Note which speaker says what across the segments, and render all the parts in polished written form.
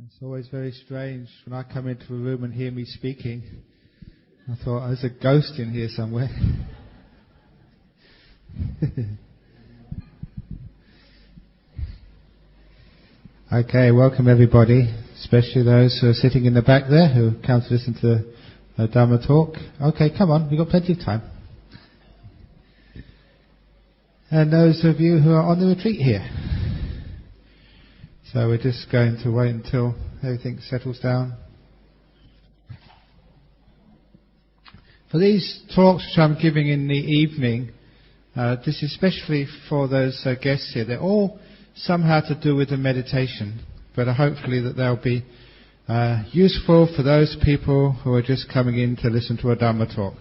Speaker 1: It's always very strange when I come into a room and hear me speaking. I thought, oh, there's a ghost in here somewhere. Okay, welcome everybody, especially those who are sitting in the back there who come to listen to the Dhamma talk. Okay, come on, we've got plenty of time. And those of you who are on the retreat here. So we're just going to wait until everything settles down. For these talks which I'm giving in the evening, this is especially for those guests here. They're all somehow to do with the meditation, but hopefully that they'll be useful for those people who are just coming in to listen to a Dhamma talk.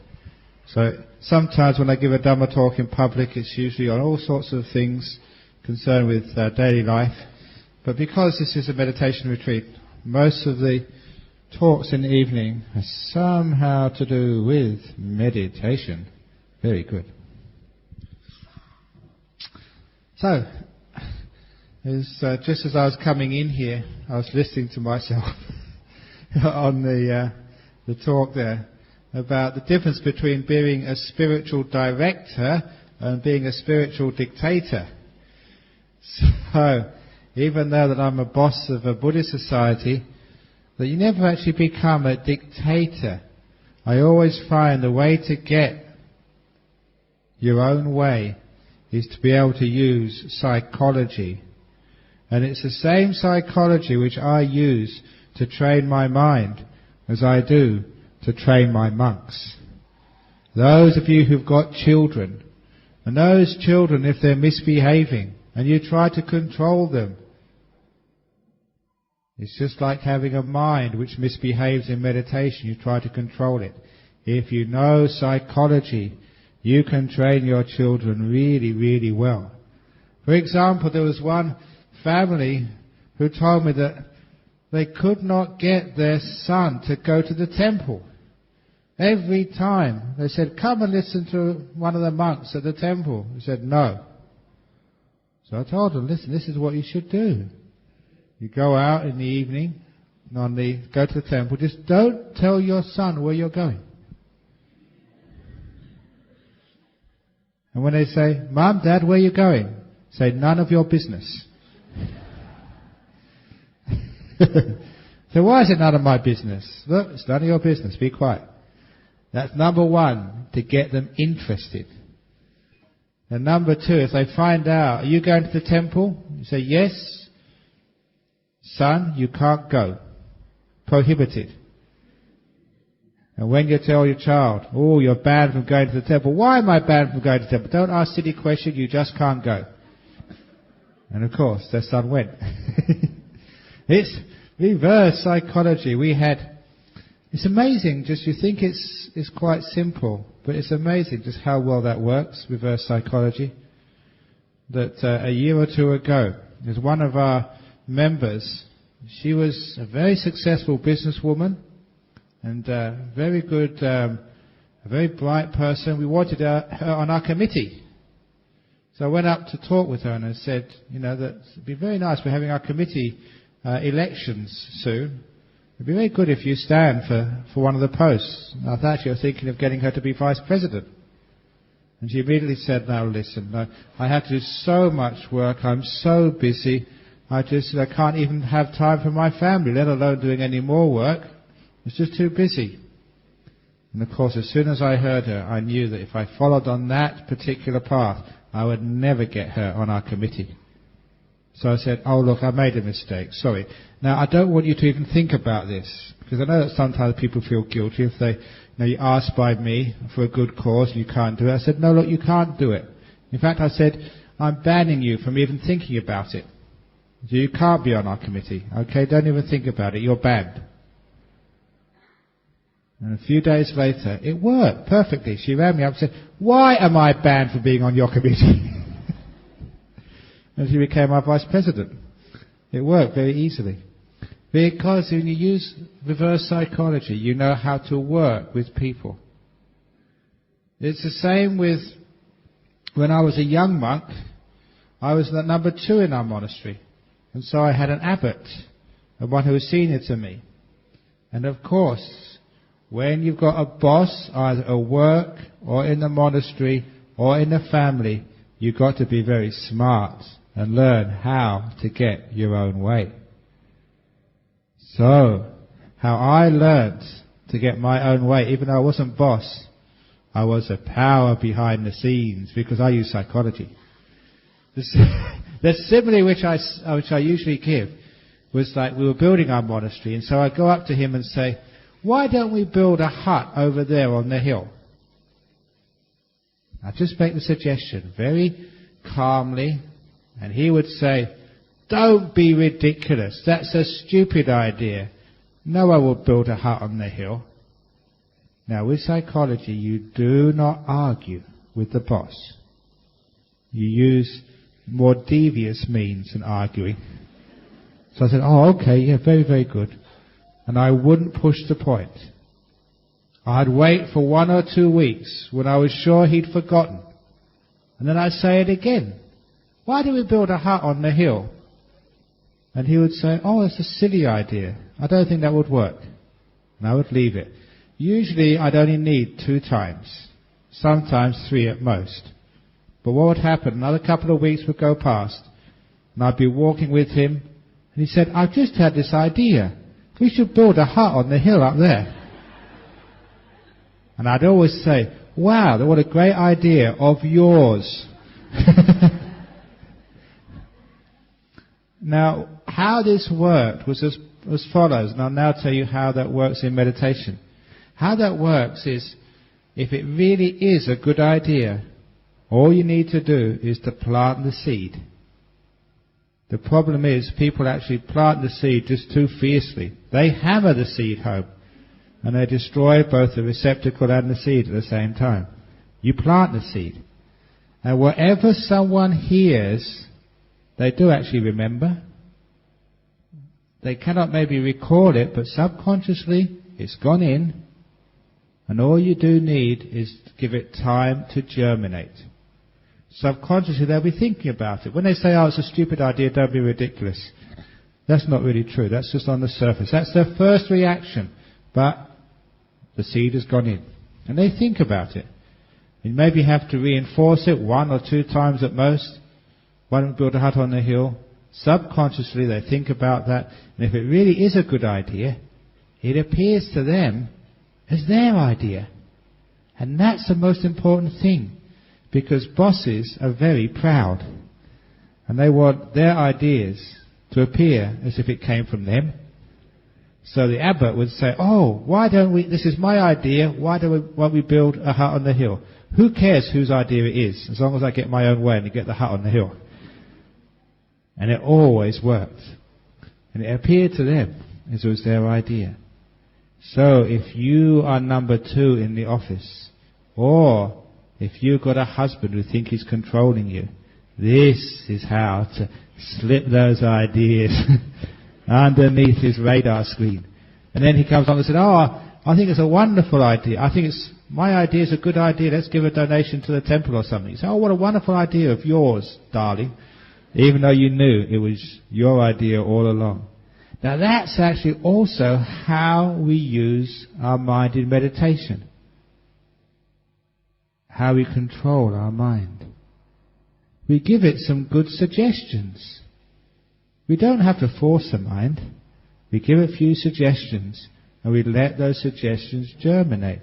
Speaker 1: So sometimes when I give a Dhamma talk in public, it's usually on all sorts of things concerned with daily life. But because this is a meditation retreat, most of the talks in the evening are somehow to do with meditation. Very good. So, just as I was coming in here, I was listening to myself on the talk there about the difference between being a spiritual director and being a spiritual dictator. So, even though that I'm a boss of a Buddhist society, that you never actually become a dictator. I always find the way to get your own way is to be able to use psychology. And it's the same psychology which I use to train my mind as I do to train my monks. Those of you who've got children, and those children, if they're misbehaving, and you try to control them, it's just like having a mind which misbehaves in meditation. You try to control it. If you know psychology, you can train your children really, really well. For example, there was one family who told me that they could not get their son to go to the temple. Every time they said, come and listen to one of the monks at the temple. He said, no. So I told them, listen, this is what you should do. You go out in the evening, go to the temple, just don't tell your son where you're going. And when they say, Mum, Dad, where are you going? Say, none of your business. So why is it none of my business? Look, it's none of your business, be quiet. That's number one, to get them interested. And number two, if they find out, are you going to the temple? You say, yes. Son, you can't go. Prohibited. And when you tell your child, oh, you're banned from going to the temple. Why am I banned from going to the temple? Don't ask silly questions, you just can't go. And of course, their son went. It's reverse psychology. It's amazing, just you think it's quite simple, but it's amazing just how well that works, reverse psychology. That a year or two ago, there's one of our members. She was a very successful businesswoman and very good, a very bright person. We wanted her on our committee. So I went up to talk with her and I said, that it'd be very nice. We're having our committee elections soon. It'd be very good if you stand for one of the posts. I was actually thinking of getting her to be vice president. And she immediately said, no, listen, no, I have to do so much work. I'm so busy. I can't even have time for my family, let alone doing any more work. It's just too busy. And of course, as soon as I heard her, I knew that if I followed on that particular path, I would never get her on our committee. So I said, oh look, I made a mistake, sorry. Now I don't want you to even think about this, because I know that sometimes people feel guilty if you ask by me for a good cause, you can't do it. I said, no look, you can't do it. In fact, I said, I'm banning you from even thinking about it. So you can't be on our committee, okay? Don't even think about it, you're banned. And a few days later, it worked perfectly. She rang me up and said, why am I banned from being on your committee? And she became our vice president. It worked very easily. Because when you use reverse psychology, you know how to work with people. It's the same with when I was a young monk. I was the number 2 in our monastery. And so I had an abbot and one who is senior to me. And of course, when you've got a boss, either at work or in the monastery or in the family, you've got to be very smart and learn how to get your own way. So, how I learnt to get my own way, even though I wasn't boss, I was a power behind the scenes because I use psychology. The simile which I usually give was like we were building our monastery, and so I go up to him and say, why don't we build a hut over there on the hill? I just make the suggestion very calmly, and he would say, don't be ridiculous, that's a stupid idea. No one will build a hut on the hill. Now with psychology you do not argue with the boss. You use more devious means than arguing. So I said, oh okay, yeah, very, very good. And I wouldn't push the point. I'd wait for 1 or 2 weeks when I was sure he'd forgotten. And then I'd say it again. Why do we build a hut on the hill? And he would say, oh, it's a silly idea. I don't think that would work. And I would leave it. Usually I'd only need 2 times. Sometimes 3 at most. But what would happen? Another couple of weeks would go past. And I'd be walking with him. And he said, I've just had this idea. We should build a hut on the hill up there. And I'd always say, wow, what a great idea of yours. Now, how this worked was as follows, and I'll now tell you how that works in meditation. How that works is, if it really is a good idea, all you need to do is to plant the seed. The problem is, people actually plant the seed just too fiercely. They hammer the seed home, and they destroy both the receptacle and the seed at the same time. You plant the seed, and whatever someone hears, they do actually remember. They cannot maybe recall it, but subconsciously it's gone in, and all you do need is to give it time to germinate. Subconsciously they'll be thinking about it. When they say, oh, it's a stupid idea, don't be ridiculous. That's not really true. That's just on the surface. That's their first reaction. But the seed has gone in. And they think about it. You maybe have to reinforce it 1 or 2 times at most. Why don't we build a hut on the hill? Subconsciously they think about that. And if it really is a good idea, it appears to them as their idea. And that's the most important thing. Because bosses are very proud. And they want their ideas to appear as if it came from them. So the abbot would say, oh, why don't we, this is my idea, why don't we build a hut on the hill? Who cares whose idea it is, as long as I get my own way and get the hut on the hill? And it always worked. And it appeared to them as it was their idea. So if you are number 2 in the office, or if you've got a husband who thinks he's controlling you, this is how to slip those ideas underneath his radar screen. And then he comes on and says, oh, I think it's a wonderful idea. I think my idea is a good idea. Let's give a donation to the temple or something. You say, oh, what a wonderful idea of yours, darling. Even though you knew it was your idea all along. Now that's actually also how we use our mind in meditation. How we control our mind. We give it some good suggestions. We don't have to force the mind. We give a few suggestions and we let those suggestions germinate.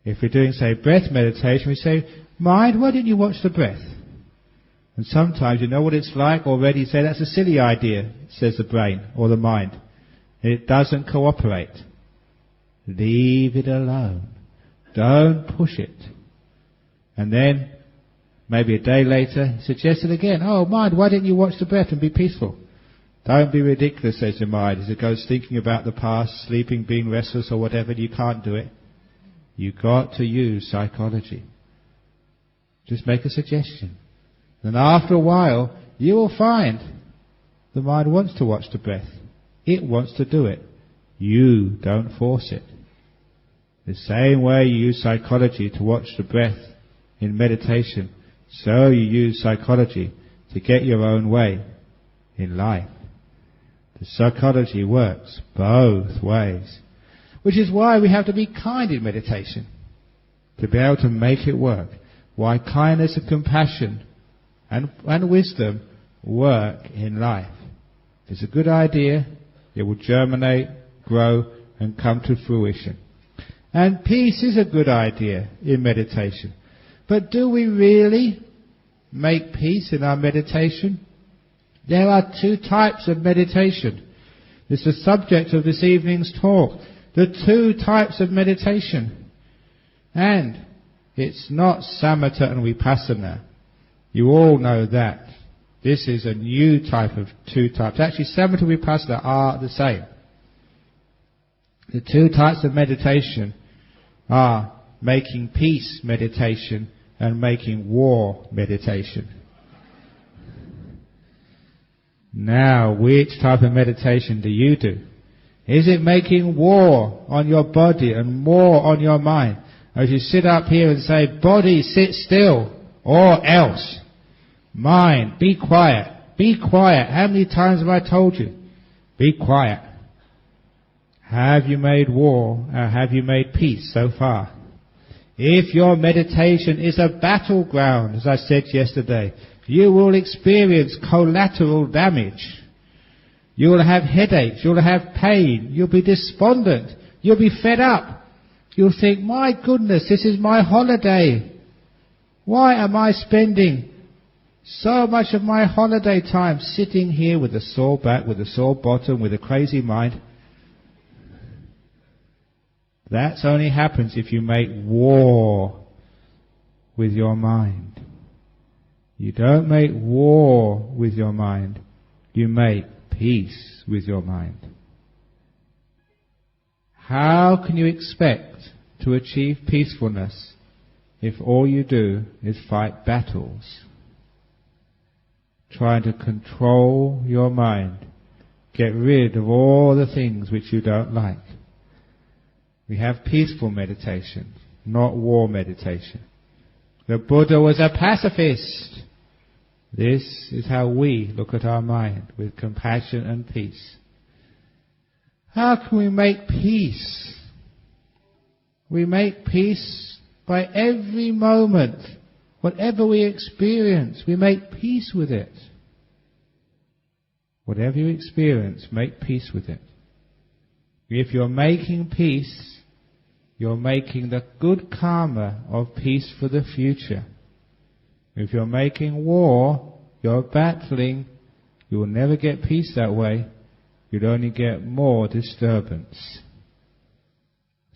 Speaker 1: If we're doing, say, breath meditation, we say, mind, why didn't you watch the breath? And sometimes you know what it's like already. You say, that's a silly idea, says the brain or the mind. It doesn't cooperate. Leave it alone. Don't push it. And then, maybe a day later, suggest it again. Oh, mind, why didn't you watch the breath and be peaceful? Don't be ridiculous, says your mind, as it goes thinking about the past, sleeping, being restless or whatever, and you can't do it. You've got to use psychology. Just make a suggestion. Then after a while, you will find the mind wants to watch the breath. It wants to do it. You don't force it. The same way you use psychology to watch the breath in meditation, so you use psychology to get your own way in life. The psychology works both ways. Which is why we have to be kind in meditation, to be able to make it work. Why kindness and compassion and wisdom work in life. If it's a good idea, it will germinate, grow, and come to fruition. And peace is a good idea in meditation. But do we really make peace in our meditation? There are two types of meditation. It's the subject of this evening's talk. The two types of meditation. And it's not samatha and vipassana. You all know that. This is a new type of two types. Actually, samatha and vipassana are the same. The two types of meditation are making peace meditation and making war meditation. Now, which type of meditation do you do? Is it making war on your body and war on your mind? As you sit up here and say, body, sit still, or else. Mind, be quiet. Be quiet. How many times have I told you? Be quiet. Have you made war or have you made peace so far? If your meditation is a battleground, as I said yesterday, you will experience collateral damage. You will have headaches, you'll have pain, you'll be despondent, you'll be fed up. You'll think, my goodness, this is my holiday. Why am I spending so much of my holiday time sitting here with a sore back, with a sore bottom, with a crazy mind? That only happens if you make war with your mind. You don't make war with your mind. You make peace with your mind. How can you expect to achieve peacefulness if all you do is fight battles? Trying to control your mind. Get rid of all the things which you don't like. We have peaceful meditation, not war meditation. The Buddha was a pacifist. This is how we look at our mind, with compassion and peace. How can we make peace? We make peace by every moment. Whatever we experience, we make peace with it. Whatever you experience, make peace with it. If you're making peace, you're making the good karma of peace for the future. If you're making war, you're battling, you will never get peace that way. You'd only get more disturbance.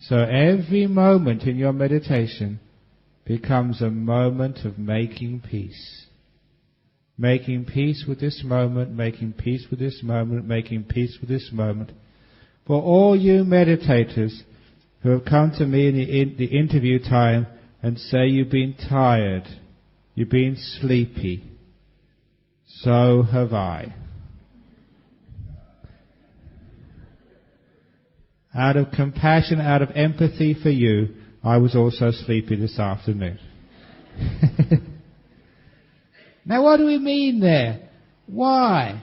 Speaker 1: So every moment in your meditation becomes a moment of making peace. Making peace with this moment, making peace with this moment, making peace with this moment. For all you meditators who have come to me in the interview time and say you've been tired, you've been sleepy, so have I. Out of compassion, out of empathy for you, I was also sleepy this afternoon. Now what do we mean there? Why?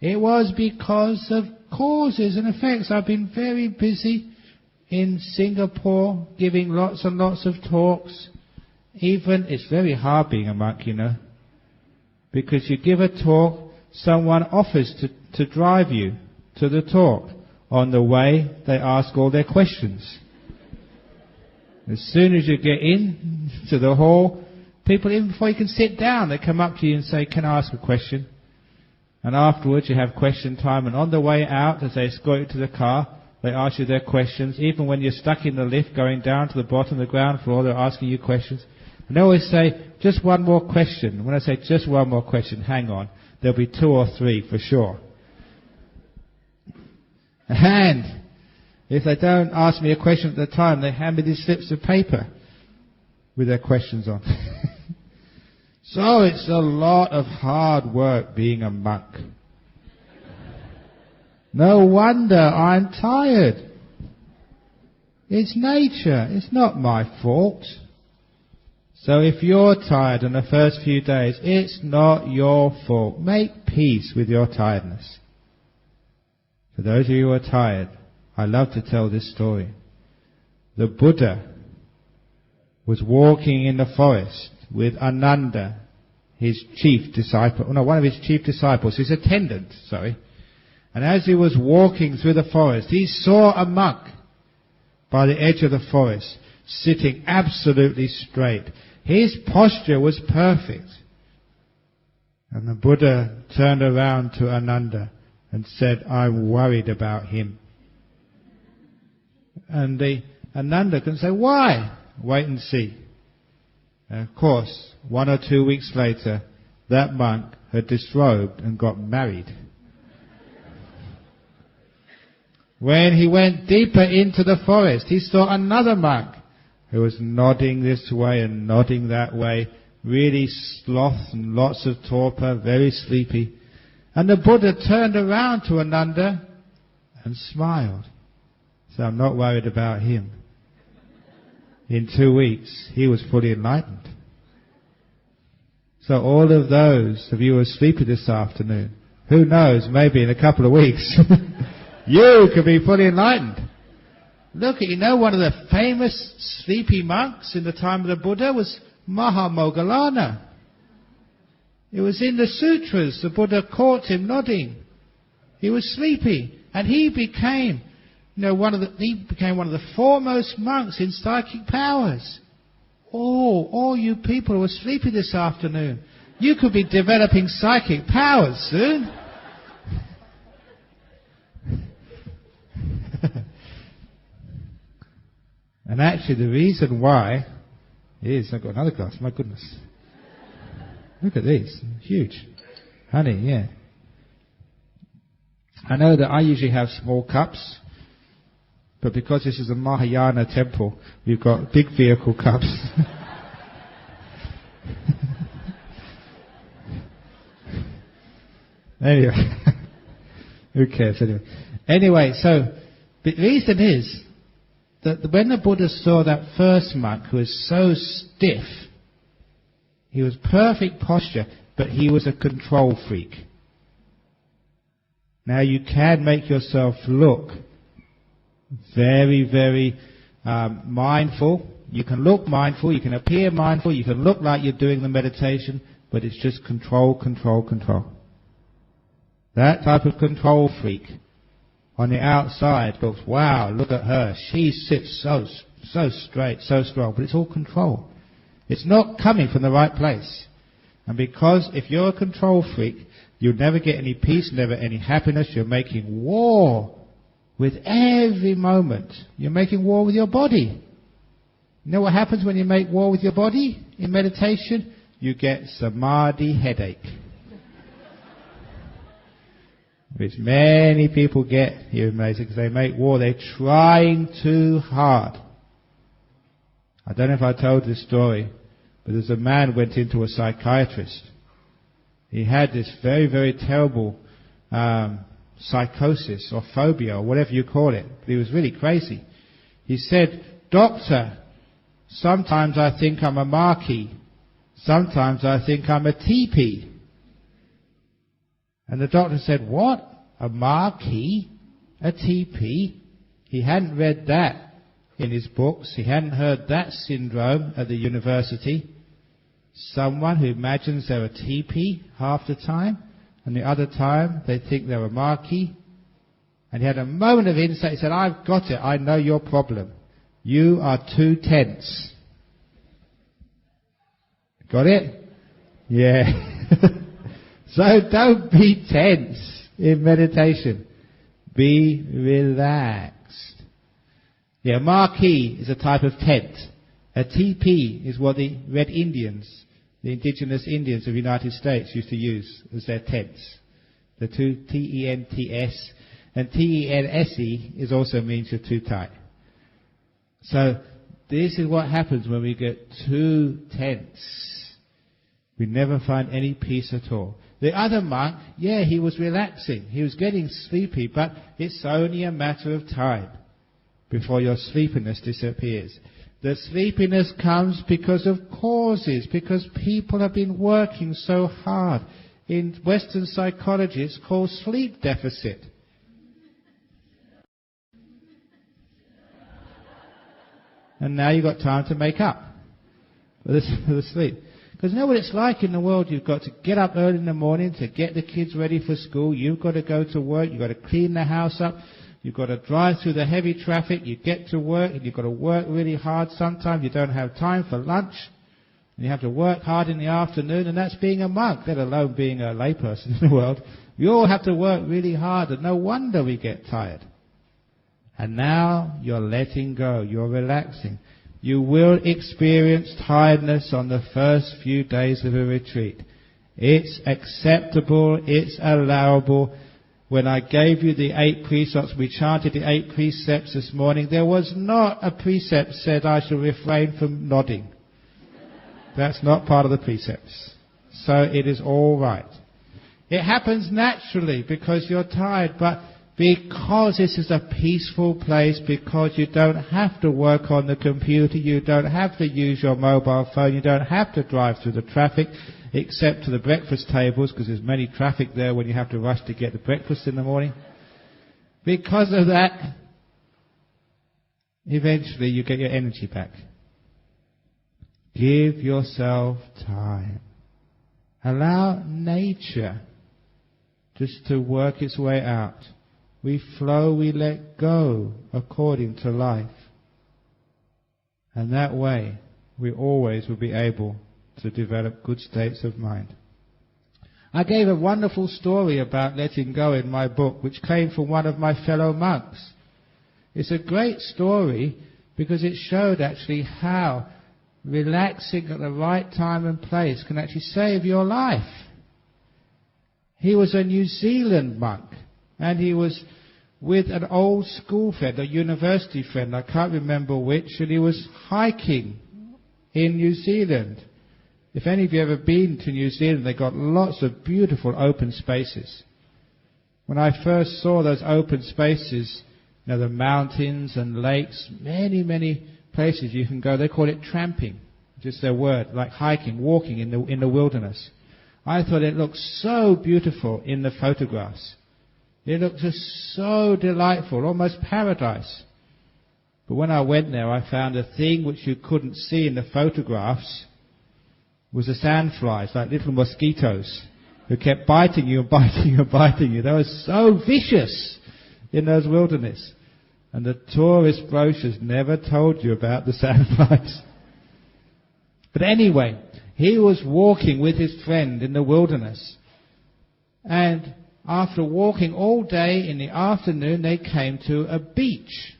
Speaker 1: It was because of causes and effects. I've been very busy in Singapore, giving lots and lots of talks. Even, it's very hard being a monk, you know. Because you give a talk, someone offers to drive you to the talk. On the way, they ask all their questions. As soon as you get in to the hall, people, even before you can sit down, they come up to you and say, can I ask a question? And afterwards you have question time, and on the way out, as they escort you to the car, they ask you their questions. Even when you're stuck in the lift going down to the bottom of the ground floor, they're asking you questions. And they always say, just one more question. When I say just one more question, hang on, there'll be 2 or 3 for sure. And if they don't ask me a question at the time, they hand me these slips of paper with their questions on. So it's a lot of hard work being a monk. No wonder I'm tired. It's nature. It's not my fault. So if you're tired in the first few days, it's not your fault. Make peace with your tiredness. For those of you who are tired, I love to tell this story. The Buddha was walking in the forest with Ananda, his chief disciple, one of his chief disciples, his attendant, sorry. And as he was walking through the forest, he saw a monk by the edge of the forest, sitting absolutely straight. His posture was perfect. And the Buddha turned around to Ananda and said, I'm worried about him. And Ananda can say, why? Wait and see. And of course, 1 or 2 weeks later, that monk had disrobed and got married. When he went deeper into the forest, he saw another monk who was nodding this way and nodding that way, really sloth and lots of torpor, very sleepy. And the Buddha turned around to Ananda and smiled. So I'm not worried about him. In 2 weeks, he was fully enlightened. So all of those of you who are sleepy this afternoon, who knows, maybe in a couple of weeks, you could be fully enlightened. Look, one of the famous sleepy monks in the time of the Buddha was Mahamoggallana. It was in the sutras the Buddha caught him nodding. He was sleepy, and he became one of the foremost monks in psychic powers. Oh, all you people who are sleepy this afternoon, you could be developing psychic powers soon. And actually the reason why is, I've got another glass, my goodness. Look at these, huge. Honey, yeah. I know that I usually have small cups, but because this is a Mahayana temple, we've got big vehicle cups. Anyway, who cares anyway? Anyway, so the reason is that when the Buddha saw that first monk who was so stiff, he was perfect posture, but he was a control freak. Now you can make yourself look very, very mindful. You can look mindful, you can appear mindful, you can look like you're doing the meditation, but it's just control, control, control. That type of control freak on the outside looks, wow, look at her, she sits so straight, so strong, but it's all control. It's not coming from the right place. And because if you're a control freak, you'll never get any peace, never any happiness. You're making war with every moment. You're making war with your body. You know what happens when you make war with your body in meditation? You get samadhi headache. Which many people get here in meditation because they make war. They're trying too hard. I don't know if I told this story, but there's a man who went into a psychiatrist. He had this very, very terrible psychosis or phobia or whatever you call it. But he was really crazy. He said, "Doctor, sometimes I think I'm a marquee. Sometimes I think I'm a teepee." And the doctor said, "What? A marquee? A teepee?" He hadn't read that in his books. He hadn't heard that syndrome at the university. Someone who imagines they're a teepee half the time, and the other time they think they're a marquee. And he had a moment of insight. He said, "I've got it. I know your problem. You are too tense." Got it? Yeah. So don't be tense in meditation. Be relaxed. Yeah, marquee is a type of tent. A teepee is what the Red Indians, the indigenous Indians of the United States, used to use as their tents. The two T-E-N-T-S and T-E-N-S-E is also means you're too tight. So this is what happens when we get too tense. We never find any peace at all. The other monk, yeah, he was relaxing. He was getting sleepy, but it's only a matter of time before your sleepiness disappears. The sleepiness comes because of causes, because people have been working so hard. In Western psychology, it's called sleep deficit. and now you've got time to make up for the sleep. Because you know what it's like in the world? You've got to get up early in the morning to get the kids ready for school. You've got to go to work. You've got to clean the house up. You've got to drive through the heavy traffic. You get to work, and you've got to work really hard. Sometimes you don't have time for lunch, and you have to work hard in the afternoon, and that's being a monk, let alone being a layperson in the world. We all have to work really hard, and no wonder we get tired. And now you're letting go. You're relaxing. You will experience tiredness on the first few days of a retreat. It's acceptable. It's allowable. When I gave you the 8 precepts, we chanted the 8 precepts this morning, there was not a precept said I shall refrain from nodding. That's not part of the precepts. So it is all right. It happens naturally because you're tired, but because this is a peaceful place, because you don't have to work on the computer, you don't have to use your mobile phone, you don't have to drive through the traffic, except to the breakfast tables, because there's many traffic there when you have to rush to get the breakfast in the morning. Because of that, eventually you get your energy back. Give yourself time. Allow nature just to work its way out. We flow, we let go according to life. And that way, we always will be able to develop good states of mind. I gave a wonderful story about letting go in my book, which came from one of my fellow monks. It's a great story because it showed actually how relaxing at the right time and place can actually save your life. He was a New Zealand monk, and he was with an old school friend, a university friend, I can't remember which, and he was hiking in New Zealand. If any of you have ever been to New Zealand, they've got lots of beautiful open spaces. When I first saw those open spaces, you know, the mountains and lakes, many, many places you can go, they call it tramping, just their word, like hiking, walking in the wilderness. I thought it looked so beautiful in the photographs. It looked just so delightful, almost paradise. But when I went there, I found a thing which you couldn't see in the photographs was the sandflies, like little mosquitoes, who kept biting you and biting you and biting you. They were so vicious in those wilderness. And the tourist brochures never told you about the sandflies. But anyway, he was walking with his friend in the wilderness. And after walking all day, in the afternoon, they came to a beach.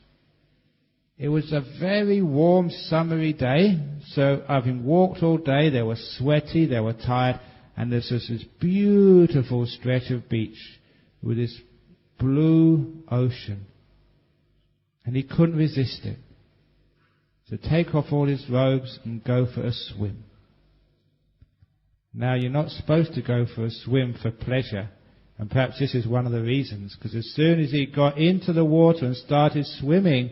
Speaker 1: It was a very warm, summery day. So having walked all day, they were sweaty, they were tired, and there's just this beautiful stretch of beach with this blue ocean. And he couldn't resist it. So take off all his robes and go for a swim. Now, you're not supposed to go for a swim for pleasure. And perhaps this is one of the reasons, because as soon as he got into the water and started swimming,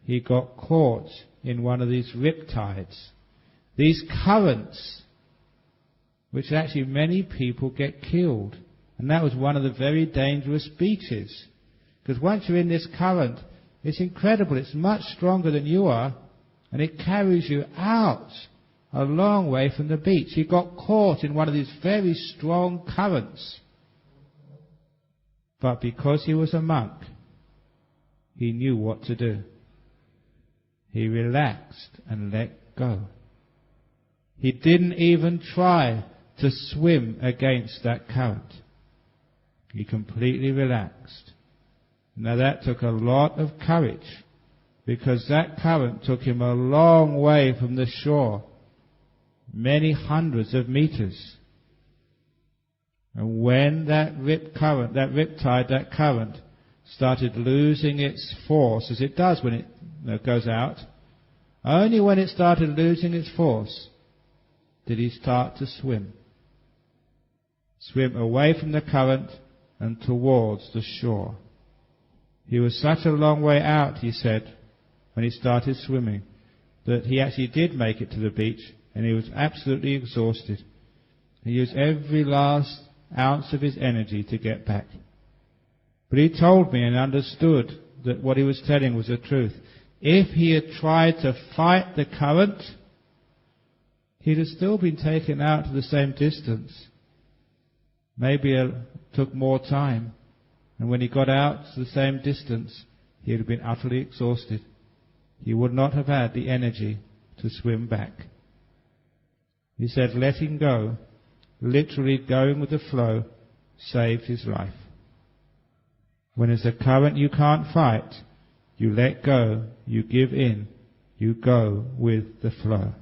Speaker 1: he got caught in one of these riptides. These currents, which actually many people get killed. And that was one of the very dangerous beaches. Because once you're in this current, it's incredible. It's much stronger than you are, and it carries you out a long way from the beach. He got caught in one of these very strong currents. But because he was a monk, he knew what to do. He relaxed and let go. He didn't even try to swim against that current. He completely relaxed. Now that took a lot of courage, because that current took him a long way from the shore, many hundreds of meters. And when that current started losing its force, as it does when it goes out, only when it started losing its force did he start to swim. Swim away from the current and towards the shore. He was such a long way out, he said, when he started swimming, that he actually did make it to the beach, and he was absolutely exhausted. He used every last ounce of his energy to get back. But he told me and understood that what he was telling was the truth. If he had tried to fight the current, he'd have still been taken out to the same distance. Maybe it took more time. And when he got out to the same distance, he would have been utterly exhausted. He would not have had the energy to swim back. He said letting go, literally going with the flow, saved his life. When it's a current you can't fight, you let go, you give in, you go with the flow.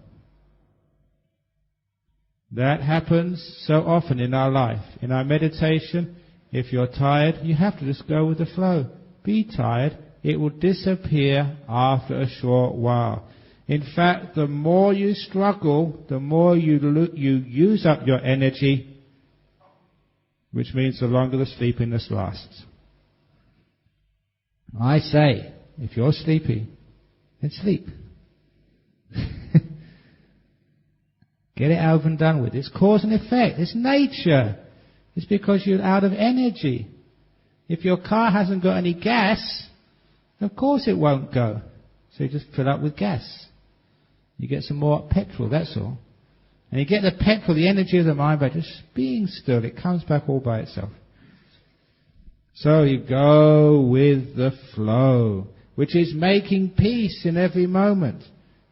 Speaker 1: That happens so often in our life. In our meditation, if you're tired, you have to just go with the flow. Be tired, it will disappear after a short while. In fact, the more you struggle, the more you use up your energy, which means the longer the sleepiness lasts. I say, if you're sleepy, then sleep. Get it over and done with. It's cause and effect. It's nature. It's because you're out of energy. If your car hasn't got any gas, of course it won't go. So you just fill up with gas. You get some more petrol, that's all. And you get the petrol, the energy of the mind, by just being still. It comes back all by itself. So you go with the flow, which is making peace in every moment.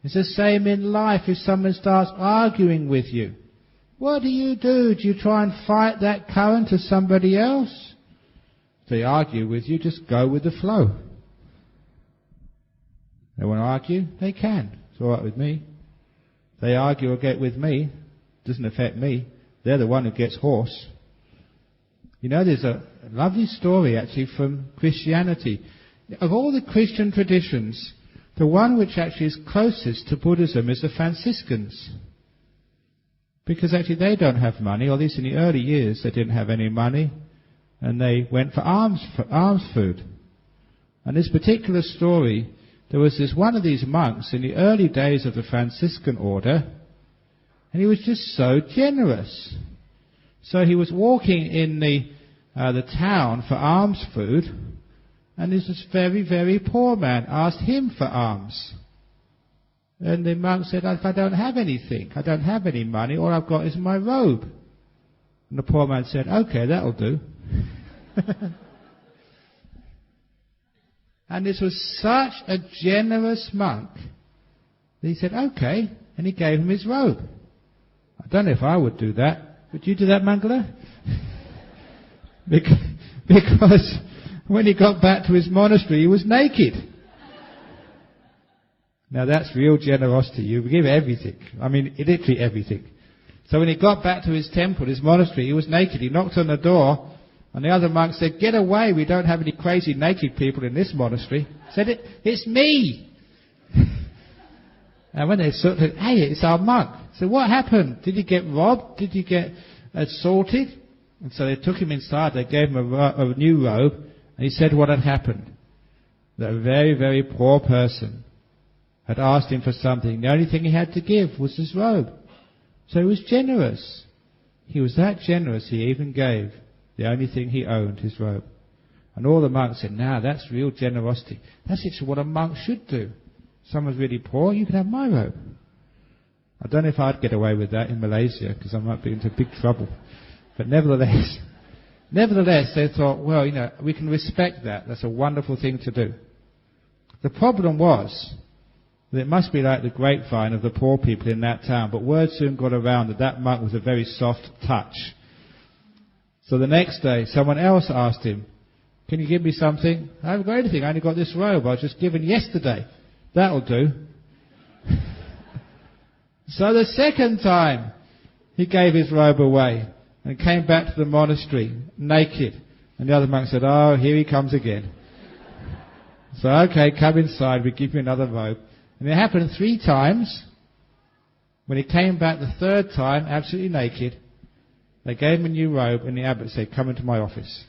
Speaker 1: It's the same in life. If someone starts arguing with you, what do you do? Do you try and fight that current to somebody else? If they argue with you, just go with the flow. They want to argue? They can. It's all right with me. If they argue or get with me, it doesn't affect me. They're the one who gets hoarse. You know, there's a lovely story actually from Christianity. Of all the Christian traditions, the one which actually is closest to Buddhism is the Franciscans. Because actually they don't have money, or at least in the early years they didn't have any money, and they went for alms food. And this particular story, there was this one of these monks in the early days of the Franciscan order, and he was just so generous. So he was walking in the town for alms food, and this very, very poor man asked him for alms. And the monk said, if I don't have anything, I don't have any money, all I've got is my robe. And the poor man said, okay, that'll do. And this was such a generous monk that he said, okay, and he gave him his robe. I don't know if I would do that. Would you do that, Mangala? Because when he got back to his monastery, he was naked. Now that's real generosity. You give everything. I mean, literally everything. So when he got back to his temple, his monastery, he was naked. He knocked on the door, and the other monk said, get away, we don't have any crazy naked people in this monastery. Said, it's me. And when they said, hey, it's our monk. So what happened? Did he get robbed? Did he get assaulted? And so they took him inside, they gave him a new robe, and he said what had happened. That a very, very poor person had asked him for something. The only thing he had to give was his robe. So he was generous. He was that generous, he even gave the only thing he owned, his robe. And all the monks said, now that's real generosity. That's actually what a monk should do. Someone's really poor, you can have my robe. I don't know if I'd get away with that in Malaysia, because I might be into big trouble. But nevertheless, they thought, well, we can respect that. That's a wonderful thing to do. The problem was that it must be like the grapevine of the poor people in that town, but word soon got around that monk was a very soft touch. So the next day, someone else asked him, can you give me something? I haven't got anything, I only got this robe I was just given yesterday. That'll do. So the second time, he gave his robe away and came back to the monastery naked. And the other monk said, oh, here he comes again. So, okay, come inside, we give you another robe. And it happened 3 times. When he came back the third time, absolutely naked, they gave him a new robe, and the abbot said, come into my office.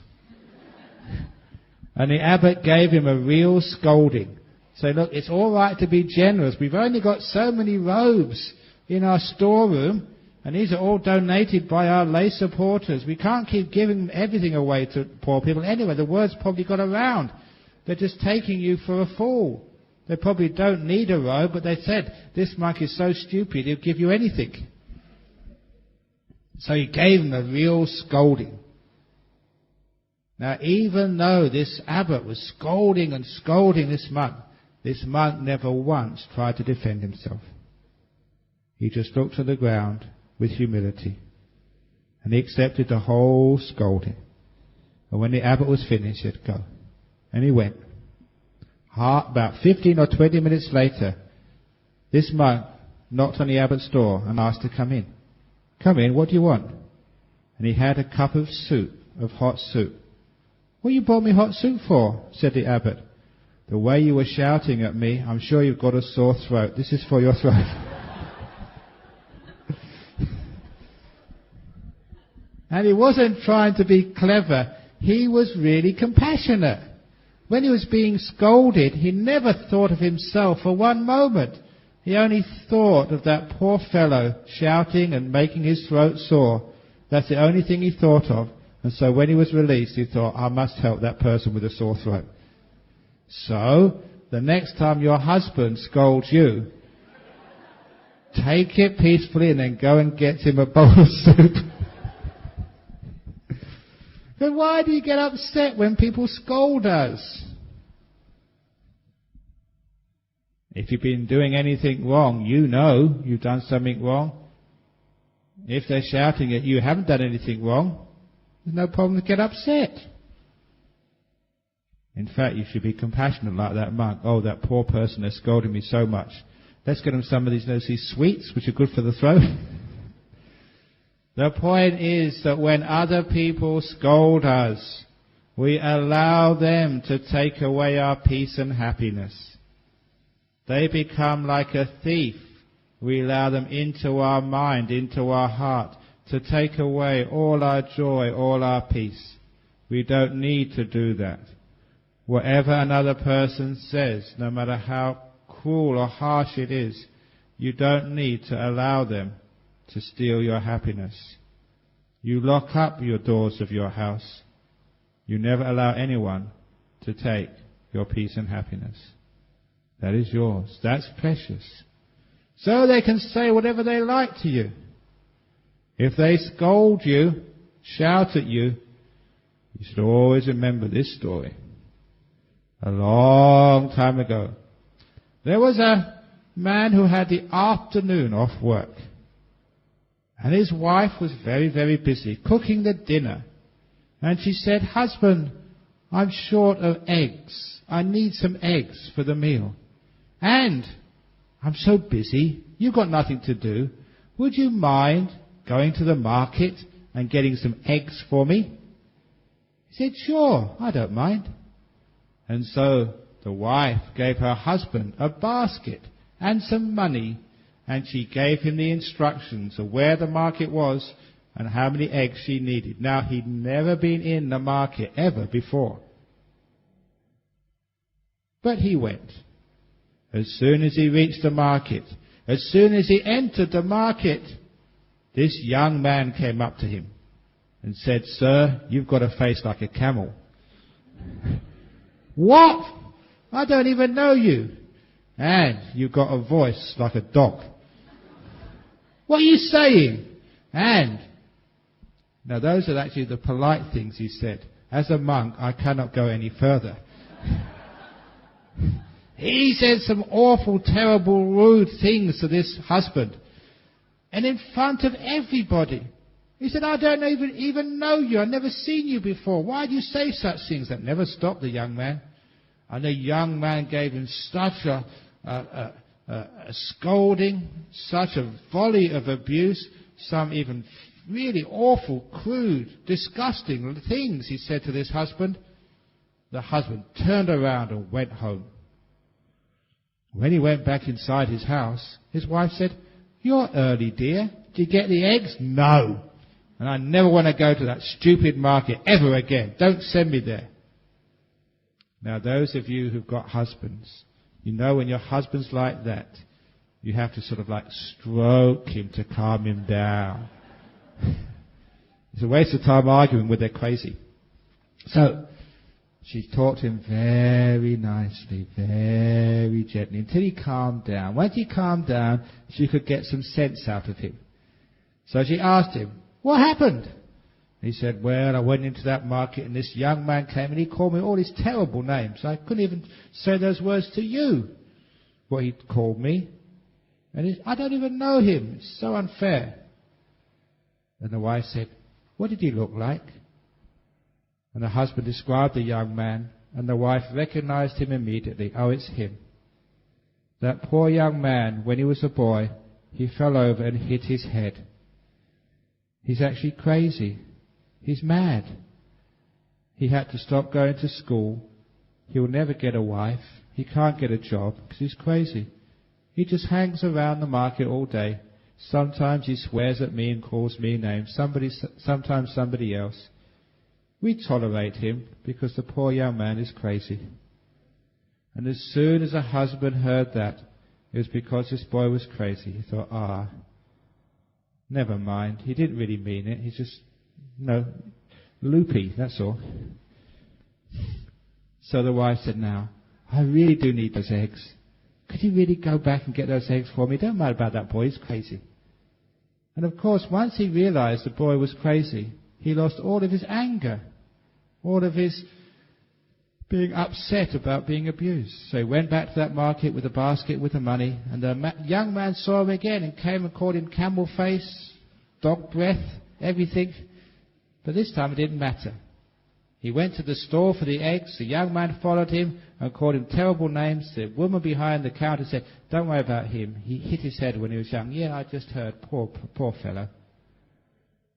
Speaker 1: And the abbot gave him a real scolding. Say, look, it's all right to be generous. We've only got so many robes in our storeroom, and these are all donated by our lay supporters. We can't keep giving everything away to poor people. Anyway, the word's probably got around. They're just taking you for a fool. They probably don't need a robe, but they said, this monk is so stupid, he'll give you anything. So he gave them a real scolding. Now, even though this abbot was scolding and scolding this monk never once tried to defend himself. He just looked to the ground with humility, and he accepted the whole scolding. And when the abbot was finished, he said, go. And he went. About 15 or 20 minutes later, this monk knocked on the abbot's door and asked to come in. Come in, what do you want? And he had a cup of soup, of hot soup. What you brought me hot soup for? Said the abbot. The way you were shouting at me, I'm sure you've got a sore throat. This is for your throat. And he wasn't trying to be clever. He was really compassionate. When he was being scolded, he never thought of himself for one moment. He only thought of that poor fellow shouting and making his throat sore. That's the only thing he thought of. And so when he was released, he thought, I must help that person with a sore throat. So, the next time your husband scolds you, take it peacefully and then go and get him a bowl of soup. But why do you get upset when people scold us? If you've been doing anything wrong, you know you've done something wrong. If they're shouting at you, haven't done anything wrong, there's no problem to get upset. In fact, you should be compassionate like that monk. Oh, that poor person has scolded me so much. Let's get him some of these sweets, which are good for the throat. The point is that when other people scold us, we allow them to take away our peace and happiness. They become like a thief. We allow them into our mind, into our heart, to take away all our joy, all our peace. We don't need to do that. Whatever another person says, no matter how cruel or harsh it is, you don't need to allow them to steal your happiness. You lock up your doors of your house. You never allow anyone to take your peace and happiness. That is yours. That's precious. So they can say whatever they like to you. If they scold you, shout at you, you should always remember this story. A long time ago, there was a man who had the afternoon off work. And his wife was very, very busy cooking the dinner. And she said, husband, I'm short of eggs. I need some eggs for the meal. And I'm so busy, you've got nothing to do. Would you mind going to the market and getting some eggs for me? He said, sure, I don't mind. And so the wife gave her husband a basket and some money, and she gave him the instructions of where the market was and how many eggs she needed. Now, he'd never been in the market ever before. But he went. As soon as he reached the market, as soon as he entered the market, this young man came up to him and said, sir, you've got a face like a camel. What? I don't even know you. And you've got a voice like a dog. What are you saying? And, now those are actually the polite things he said. As a monk, I cannot go any further. He said some awful, terrible, rude things to this husband. And in front of everybody. He said, I don't even know you. I've never seen you before. Why do you say such things? That never stopped the young man. And the young man gave him such a scolding, such a volley of abuse, some even really awful, crude, disgusting things he said to this husband. The husband turned around and went home. When he went back inside his house, his wife said, you're early, dear. Did you get the eggs? No. And I never want to go to that stupid market ever again. Don't send me there. Now, those of you who've got husbands, you know when your husband's like that, you have to sort of like stroke him to calm him down. It's a waste of time arguing with their crazy. So, she talked to him very nicely. nicely, very gently, until he calmed down. Once he calmed down, she could get some sense out of him. So she asked him, what happened? He said, well, I went into that market and this young man came and he called me all these terrible names. I couldn't even say those words to you, what he called me. And I don't even know him. It's so unfair. And the wife said, what did he look like? And the husband described the young man, and the wife recognized him immediately. Oh, it's him. That poor young man, when he was a boy, he fell over and hit his head. He's actually crazy. He's mad. He had to stop going to school. He'll never get a wife. He can't get a job because he's crazy. He just hangs around the market all day. Sometimes he swears at me and calls me names. Sometimes somebody else. We tolerate him because the poor young man is crazy. And as soon as the husband heard that, it was because this boy was crazy. He thought, never mind. He didn't really mean it. He's just, loopy, that's all. So the wife said, now, I really do need those eggs. Could you really go back and get those eggs for me? Don't matter about that boy, he's crazy. And of course, once he realized the boy was crazy, he lost all of his anger, all of his being upset about being abused. So he went back to that market with a basket with the money, and the young man saw him again and came and called him camel face, dog breath, everything. But this time it didn't matter. He went to the store for the eggs. The young man followed him and called him terrible names. The woman behind the counter said, don't worry about him. He hit his head when he was young. Yeah, I just heard. Poor fellow.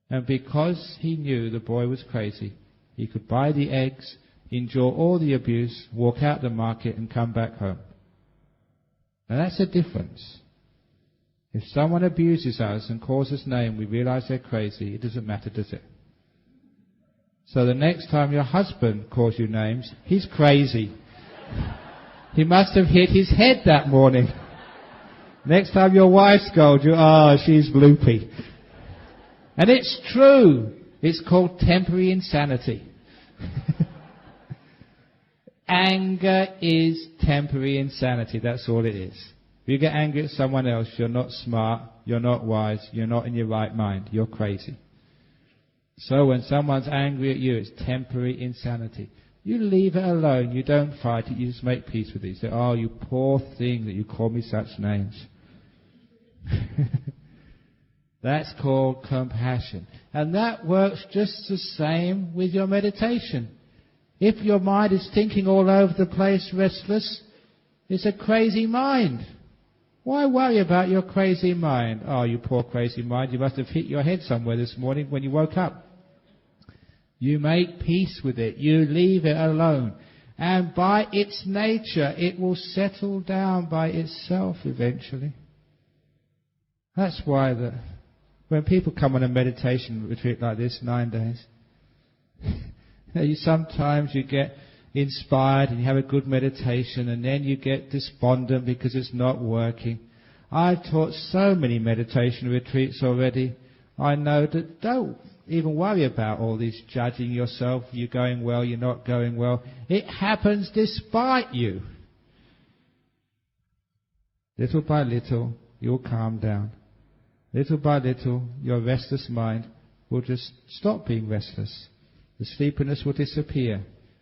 Speaker 1: And because he knew the boy was crazy, he could buy the eggs, endure all the abuse, walk out the market and come back home. Now that's the difference. If someone abuses us and calls us name, we realize they're crazy. It doesn't matter, does it? So the next time your husband calls you names, he's crazy. He must have hit his head that morning. Next time your wife scolds you, she's loopy. And it's true. It's called temporary insanity. Anger is temporary insanity. That's all it is. If you get angry at someone else, you're not smart, you're not wise, you're not in your right mind, you're crazy. So when someone's angry at you, it's temporary insanity. You leave it alone. You don't fight it. You just make peace with it. You say, you poor thing that you call me such names. That's called compassion. And that works just the same with your meditation. If your mind is thinking all over the place, restless, it's a crazy mind. Why worry about your crazy mind? You poor crazy mind. You must have hit your head somewhere this morning when you woke up. You make peace with it. You leave it alone. And by its nature, it will settle down by itself eventually. That's why when people come on a meditation retreat like this, 9 days, sometimes you get inspired and you have a good meditation and then you get despondent because it's not working. I've taught so many meditation retreats already. I know that don't even worry about all this judging yourself. You're going well, you're not going well. It happens despite you. Little by little, you'll calm down. Little by little, your restless mind will just stop being restless. The sleepiness will disappear.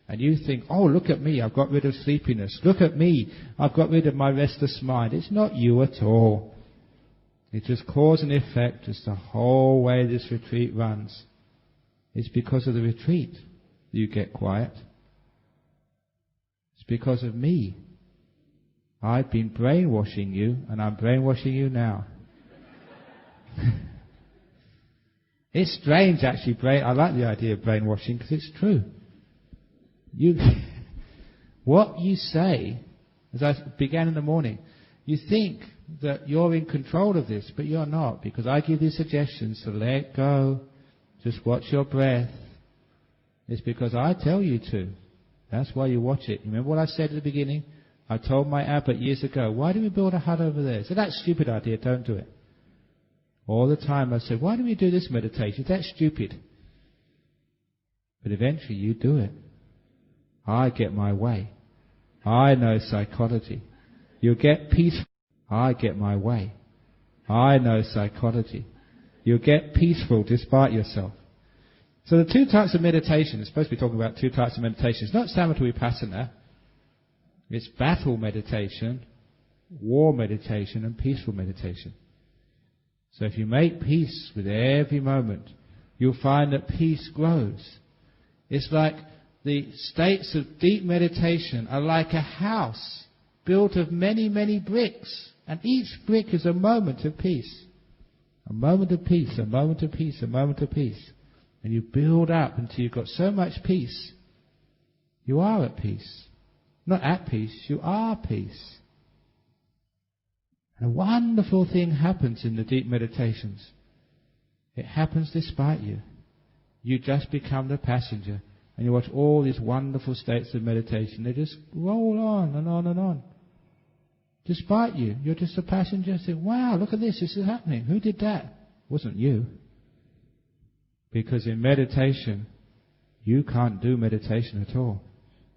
Speaker 1: And you think, look at me, I've got rid of sleepiness. Look at me, I've got rid of my restless mind. It's not you at all. It's just cause and effect, just the whole way this retreat runs. It's because of the retreat that you get quiet. It's because of me. I've been brainwashing you, and I'm brainwashing you now. It's strange, actually. I like the idea of brainwashing because it's true. What you say, as I began in the morning, you think that you're in control of this, but you're not, because I give you suggestions to let go, just watch your breath. It's because I tell you to. That's why you watch it. Remember what I said at the beginning? I told my abbot years ago, why do we build a hut over there? He said, that's a stupid idea, don't do it. All the time I said, why do we do this meditation? That's stupid. But eventually you do it. I get my way. I know psychology. You get peaceful. I get my way. I know psychology. You get peaceful despite yourself. So the two types of meditation, it's supposed to be talking about two types of meditation. It's not samatha vipassana. It's battle meditation, war meditation, and peaceful meditation. So if you make peace with every moment, you'll find that peace grows. It's like the states of deep meditation are like a house built of many, many bricks. And each brick is a moment of peace. A moment of peace, a moment of peace, a moment of peace. And you build up until you've got so much peace. You are at peace. Not at peace, you are peace. And a wonderful thing happens in the deep meditations. It happens despite you. You just become the passenger. And you watch all these wonderful states of meditation. They just roll on and on and on. Despite you. You're just a passenger saying, wow, look at this is happening. Who did that? It wasn't you. Because in meditation, you can't do meditation at all.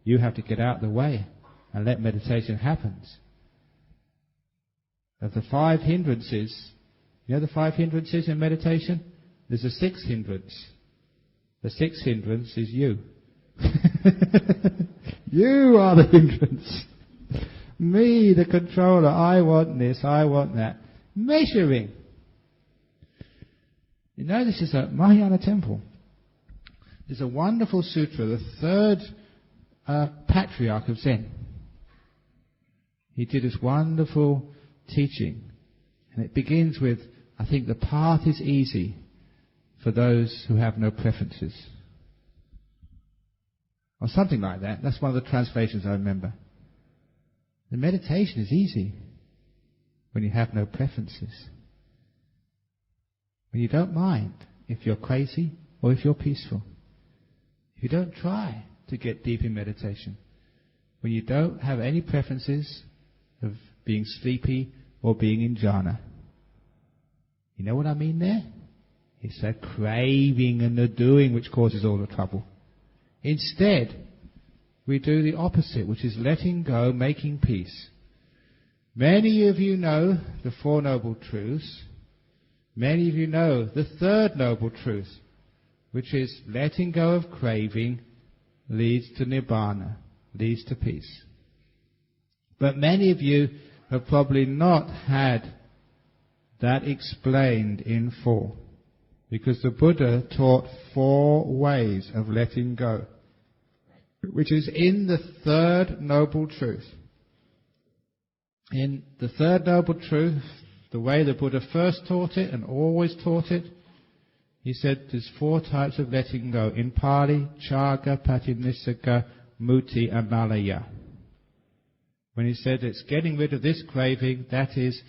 Speaker 1: You have to get out of the way and let meditation happen. Of the 5 hindrances, you know the 5 hindrances in meditation? There's a 6th hindrance. The 6th hindrance is you. You are the hindrance. Me, the controller, I want this, I want that. Measuring. You know, this is a Mahayana temple. There's a wonderful sutra, the 3rd patriarch of Zen. He did this wonderful teaching. And it begins with, I think the path is easy for those who have no preferences. Or something like that. That's one of the translations I remember. The meditation is easy when you have no preferences. When you don't mind if you're crazy or if you're peaceful. If you don't try to get deep in meditation. When you don't have any preferences of being sleepy or being in jhana. You know what I mean there? It's that craving and the doing which causes all the trouble. Instead, we do the opposite, which is letting go, making peace. Many of you know the 4 Noble Truths. Many of you know the 3rd Noble Truth, which is letting go of craving leads to Nibbana, leads to peace. But many of you have probably not had that explained in full, because the Buddha taught 4 ways of letting go, which is in the 3rd Noble Truth. In the 3rd Noble Truth, the way the Buddha first taught it and always taught it, he said there's 4 types of letting go. In Pali, chaga, patinisika, muti and malaya. When he said it's getting rid of this craving, that is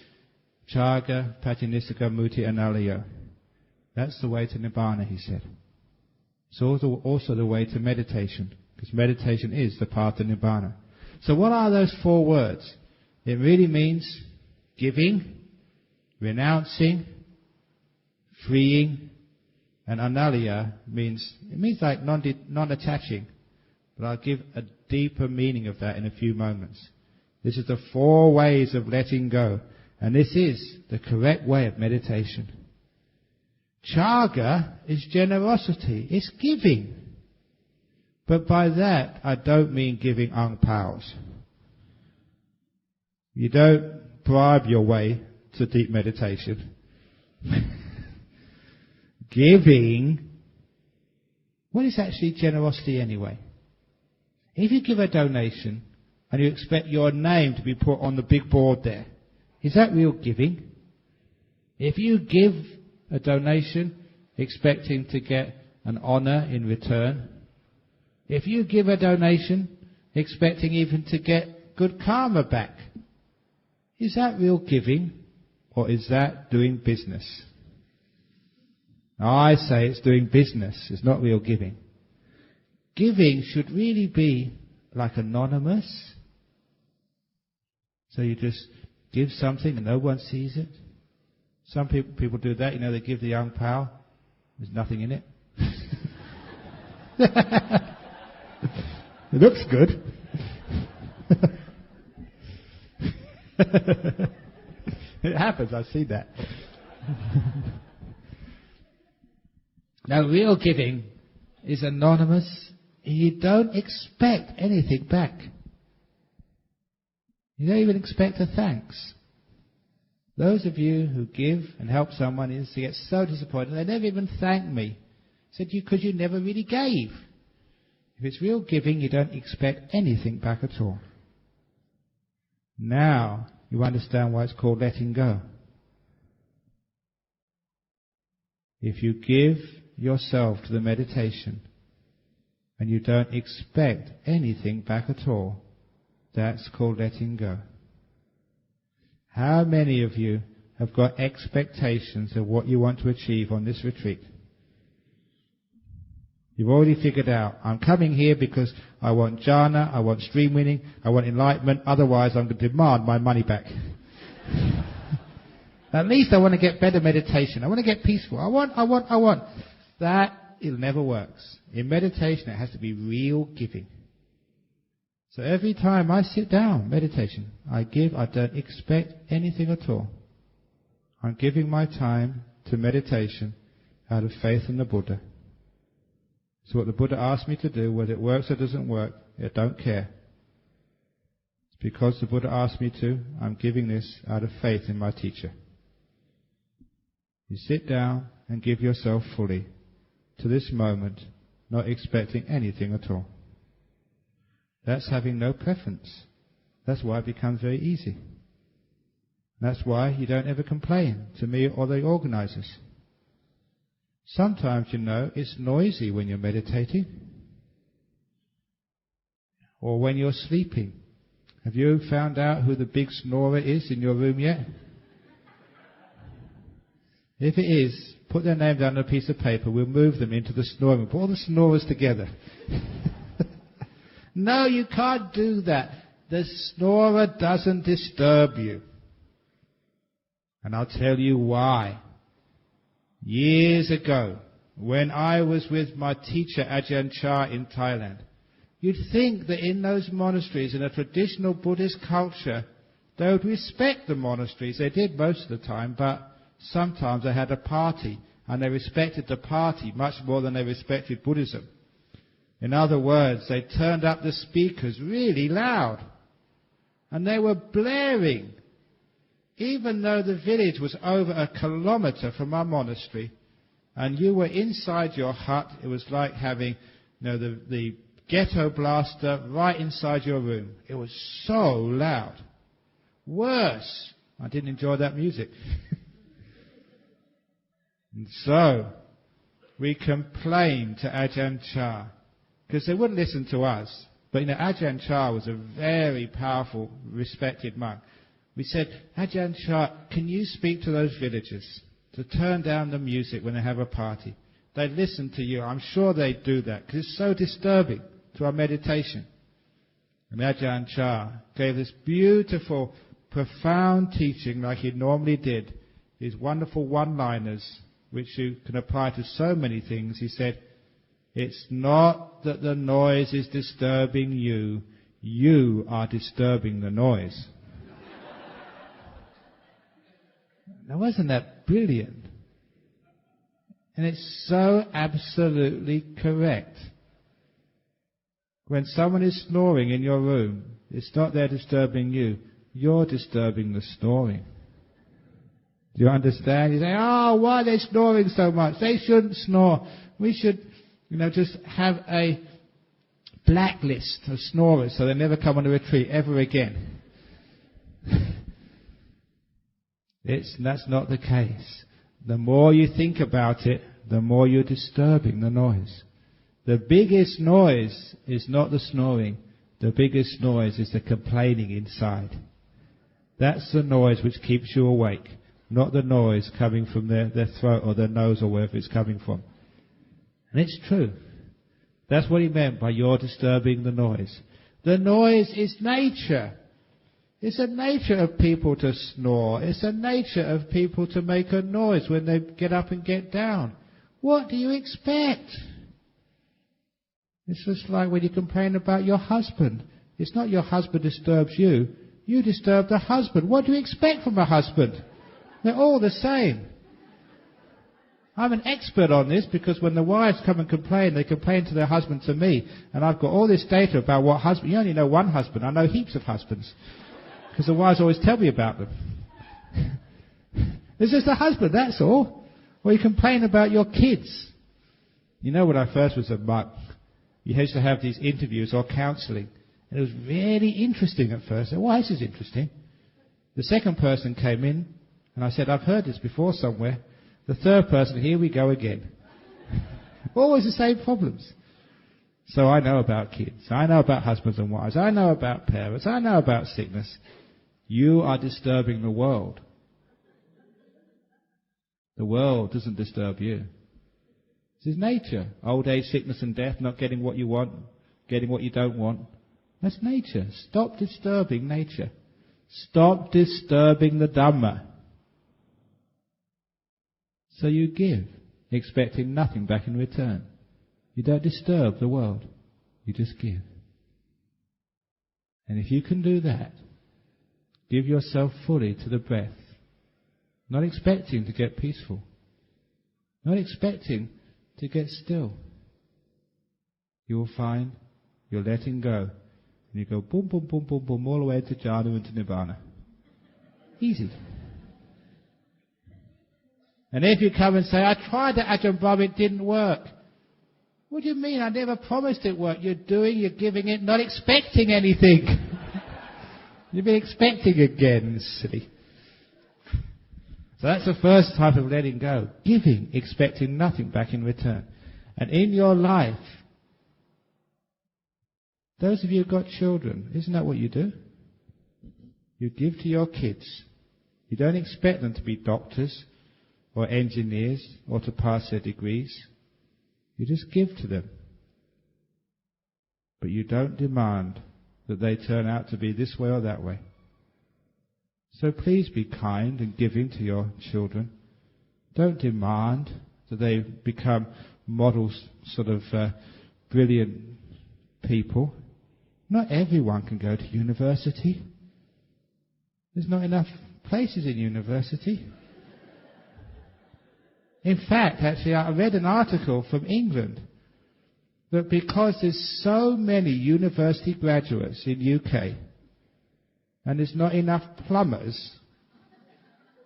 Speaker 1: chaga, patinisika, muti and malaya. That's the way to Nibbana, he said. It's also the way to meditation. Because meditation is the path to Nibbana. So what are those 4 words? It really means giving, renouncing, freeing, and analiya means like non-attaching. But I'll give a deeper meaning of that in a few moments. This is the 4 ways of letting go. And this is the correct way of meditation. Chaga is generosity. It's giving. But by that, I don't mean giving ang paos. You don't bribe your way to deep meditation. Giving, what is actually generosity anyway? If you give a donation and you expect your name to be put on the big board there, is that real giving? If you give a donation expecting to get an honour in return, if you give a donation expecting even to get good karma back, is that real giving or is that doing business? Now I say it's doing business, it's not real giving. Giving should really be like anonymous. So you just give something and no one sees it. Some people do that, they give the ang pao, there's nothing in it. It looks good. It happens, I see that. Now, real giving is anonymous. You don't expect anything back. You don't even expect a thanks. Those of you who give and help someone is to get so disappointed, they never even thank me. Said because you never really gave. If it's real giving, you don't expect anything back at all. Now you understand why it's called letting go. If you give yourself to the meditation and you don't expect anything back at all, that's called letting go. How many of you have got expectations of what you want to achieve on this retreat? You've already figured out, I'm coming here because I want jhana, I want stream winning, I want enlightenment, otherwise I'm going to demand my money back. At least I want to get better meditation, I want to get peaceful, I want. That, it never works. In meditation it has to be real giving. So every time I sit down, meditation, I give, I don't expect anything at all. I'm giving my time to meditation out of faith in the Buddha. So what the Buddha asked me to do, whether it works or doesn't work, I don't care. It's because the Buddha asked me to, I'm giving this out of faith in my teacher. You sit down and give yourself fully to this moment, not expecting anything at all. That's having no preference. That's why it becomes very easy. That's why you don't ever complain to me or the organizers. Sometimes, it's noisy when you're meditating. Or when you're sleeping. Have you found out who the big snorer is in your room yet? If it is, put their name down on a piece of paper. We'll move them into the snoring room. Put all the snorers together. No, you can't do that. The snorer doesn't disturb you. And I'll tell you why. Years ago, when I was with my teacher Ajahn Chah in Thailand, you'd think that in those monasteries, in a traditional Buddhist culture, they would respect the monasteries. They did most of the time, but sometimes they had a party, and they respected the party much more than they respected Buddhism. In other words, they turned up the speakers really loud. And they were blaring. Even though the village was over 1 kilometre from our monastery, and you were inside your hut, it was like having the ghetto blaster right inside your room. It was so loud. Worse, I didn't enjoy that music. And so, we complained to Ajahn Chah, because they wouldn't listen to us. But Ajahn Chah was a very powerful, respected monk. We said, Ajahn Chah, can you speak to those villagers to turn down the music when they have a party? They'd listen to you. I'm sure they'd do that, because it's so disturbing to our meditation. And Ajahn Chah gave this beautiful, profound teaching like he normally did. These wonderful one-liners, which you can apply to so many things. He said, it's not that the noise is disturbing you. You are disturbing the noise. Now, wasn't that brilliant? And it's so absolutely correct. When someone is snoring in your room, it's not they're disturbing you. You're disturbing the snoring. Do you understand? You say, oh, why are they snoring so much? They shouldn't snore. We should just have a blacklist of snorers so they never come on a retreat ever again. That's not the case. The more you think about it, the more you're disturbing the noise. The biggest noise is not the snoring. The biggest noise is the complaining inside. That's the noise which keeps you awake, not the noise coming from their throat or their nose or wherever it's coming from. And it's true. That's what he meant by you're disturbing the noise. The noise is nature. It's a nature of people to snore. It's a nature of people to make a noise when they get up and get down. What do you expect? It's just like when you complain about your husband. It's not your husband disturbs you. You disturb the husband. What do you expect from a husband? They're all the same. I'm an expert on this because when the wives come and complain, they complain to their husband to me. And I've got all this data about what husband... You only know one husband. I know heaps of husbands. Because the wives always tell me about them. It's just a husband, that's all. Or you complain about your kids. You know, when I first was a monk, you used to have these interviews or counselling. And it was really interesting at first. I said, why, this is interesting. The second person came in, and I said, I've heard this before somewhere. The third person, here we go again. Always the same problems. So I know about kids. I know about husbands and wives. I know about parents. I know about sickness. You are disturbing the world. The world doesn't disturb you. This is nature. Old age, sickness and death, not getting what you want, getting what you don't want. That's nature. Stop disturbing nature. Stop disturbing the Dhamma. So you give, expecting nothing back in return. You don't disturb the world. You just give. And if you can do that, give yourself fully to the breath. Not expecting to get peaceful. Not expecting to get still. You will find you're letting go. And you go boom, boom, boom, boom, boom, all the way to jhana and to nibbana. Easy. And if you come and say, I tried the Ajahn Brahm, it didn't work. What do you mean? I never promised it worked. You're doing, you're giving it, not expecting anything. You've been expecting again, silly. So that's the first type of letting go. Giving, expecting nothing back in return. And in your life, those of you who've got children, isn't that what you do? You give to your kids. You don't expect them to be doctors or engineers or to pass their degrees. You just give to them. But you don't demand that they turn out to be this way or that way. So please be kind and giving to your children. Don't demand that they become models, sort of brilliant people. Not everyone can go to university. There's not enough places in university. In fact, actually, I read an article from England that because there's so many university graduates in UK and there's not enough plumbers,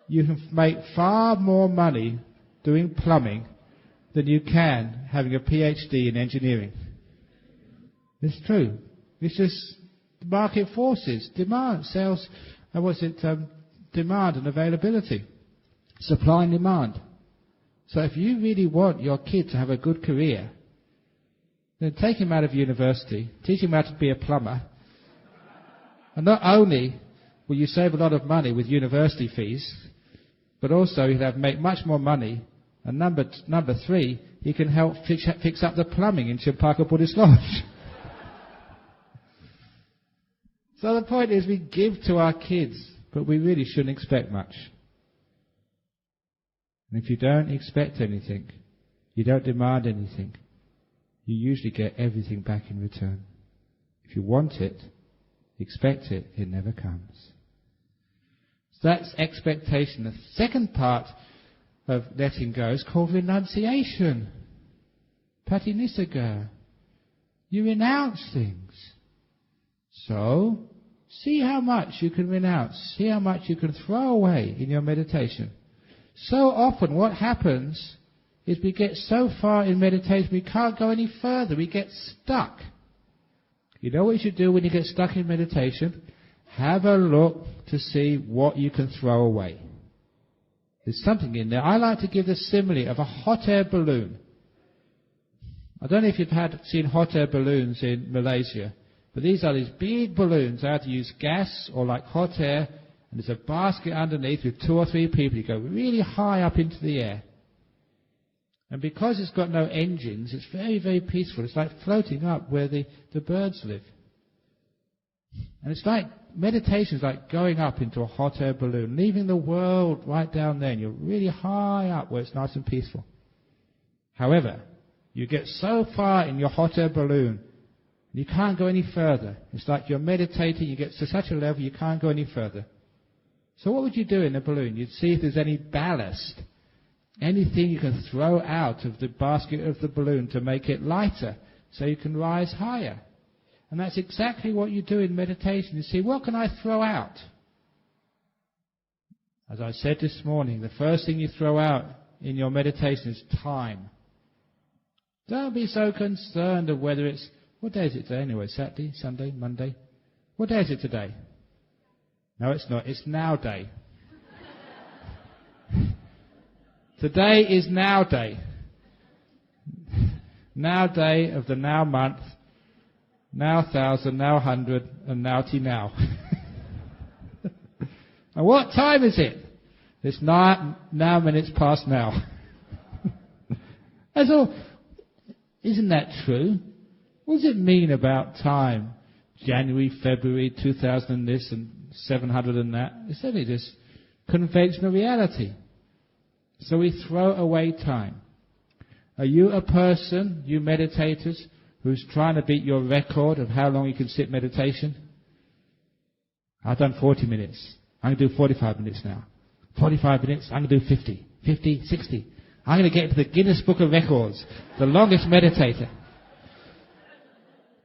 Speaker 1: you can make far more money doing plumbing than you can having a PhD in engineering. It's true. It's just market forces, demand, sales, demand and availability, supply and demand. So if you really want your kid to have a good career, then take him out of university, teach him how to be a plumber, and not only will you save a lot of money with university fees, but also he'll make much more money, and number three, he can help fix up the plumbing in Chandako Buddhist Lodge. So the point is we give to our kids, but we really shouldn't expect much. And if you don't expect anything, you don't demand anything, you usually get everything back in return. If you want it, expect it, it never comes. So that's expectation. The second part of letting go is called renunciation. Patinissagga. You renounce things. So, see how much you can renounce. See how much you can throw away in your meditation. So often what happens is we get so far in meditation we can't go any further. We get stuck. You know what you should do when you get stuck in meditation? Have a look to see what you can throw away. There's something in there. I like to give the simile of a hot air balloon. I don't know if you've seen hot air balloons in Malaysia, but these are these big balloons. They have to use gas or like hot air, and there's a basket underneath with 2 or 3 people. You go really high up into the air. And because it's got no engines, it's very, very peaceful. It's like floating up where the birds live. And it's like, meditation is like going up into a hot air balloon, leaving the world right down there, and you're really high up where it's nice and peaceful. However, you get so far in your hot air balloon, You can't go any further. It's like you're meditating, you get to such a level you can't go any further. So what would you do in a balloon? You'd see if there's any ballast, anything you can throw out of the basket of the balloon to make it lighter so you can rise higher. And that's exactly what you do in meditation. You see, what can I throw out? As I said this morning, the first thing you throw out in your meditation is time. Don't be so concerned of whether it's... What day is it today anyway? Saturday, Sunday, Monday? What day is it today? No, it's not. It's now day. Today is now day. Now day of the now month, now 1,000, now 100, and now-ty now. And what time is it? It's now minutes past now. That's all. Isn't that true? What does it mean about time? January, February, 2000 and this and 700 and that. It's only just conventional reality. So we throw away time. Are you a person, you meditators, who's trying to beat your record of how long you can sit meditation? I've done 40 minutes. I'm going to do 45 minutes now. 45 minutes, I'm going to do 50. 50, 60. I'm going to get into the Guinness Book of Records, the longest meditator.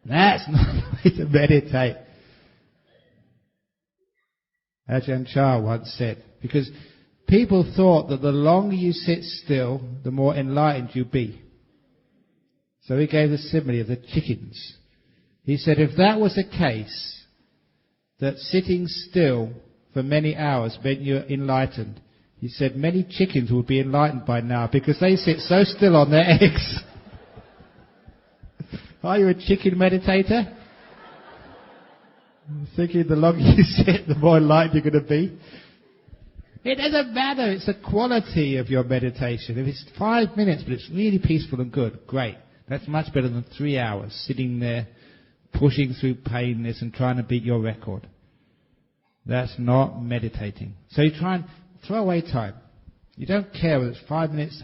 Speaker 1: That's not the way to meditate. Ajahn Chah once said, because people thought that the longer you sit still, the more enlightened you be. So he gave the simile of the chickens. He said if that was the case, that sitting still for many hours meant you're enlightened, he said many chickens would be enlightened by now because they sit so still on their eggs. Are you a chicken meditator? Thinking the longer you sit, the more enlightened you're going to be? It doesn't matter. It's the quality of your meditation. If it's 5 minutes, but it's really peaceful and good, great. That's much better than 3 hours sitting there, pushing through painness and trying to beat your record. That's not meditating. So you try and throw away time. You don't care whether it's 5 minutes,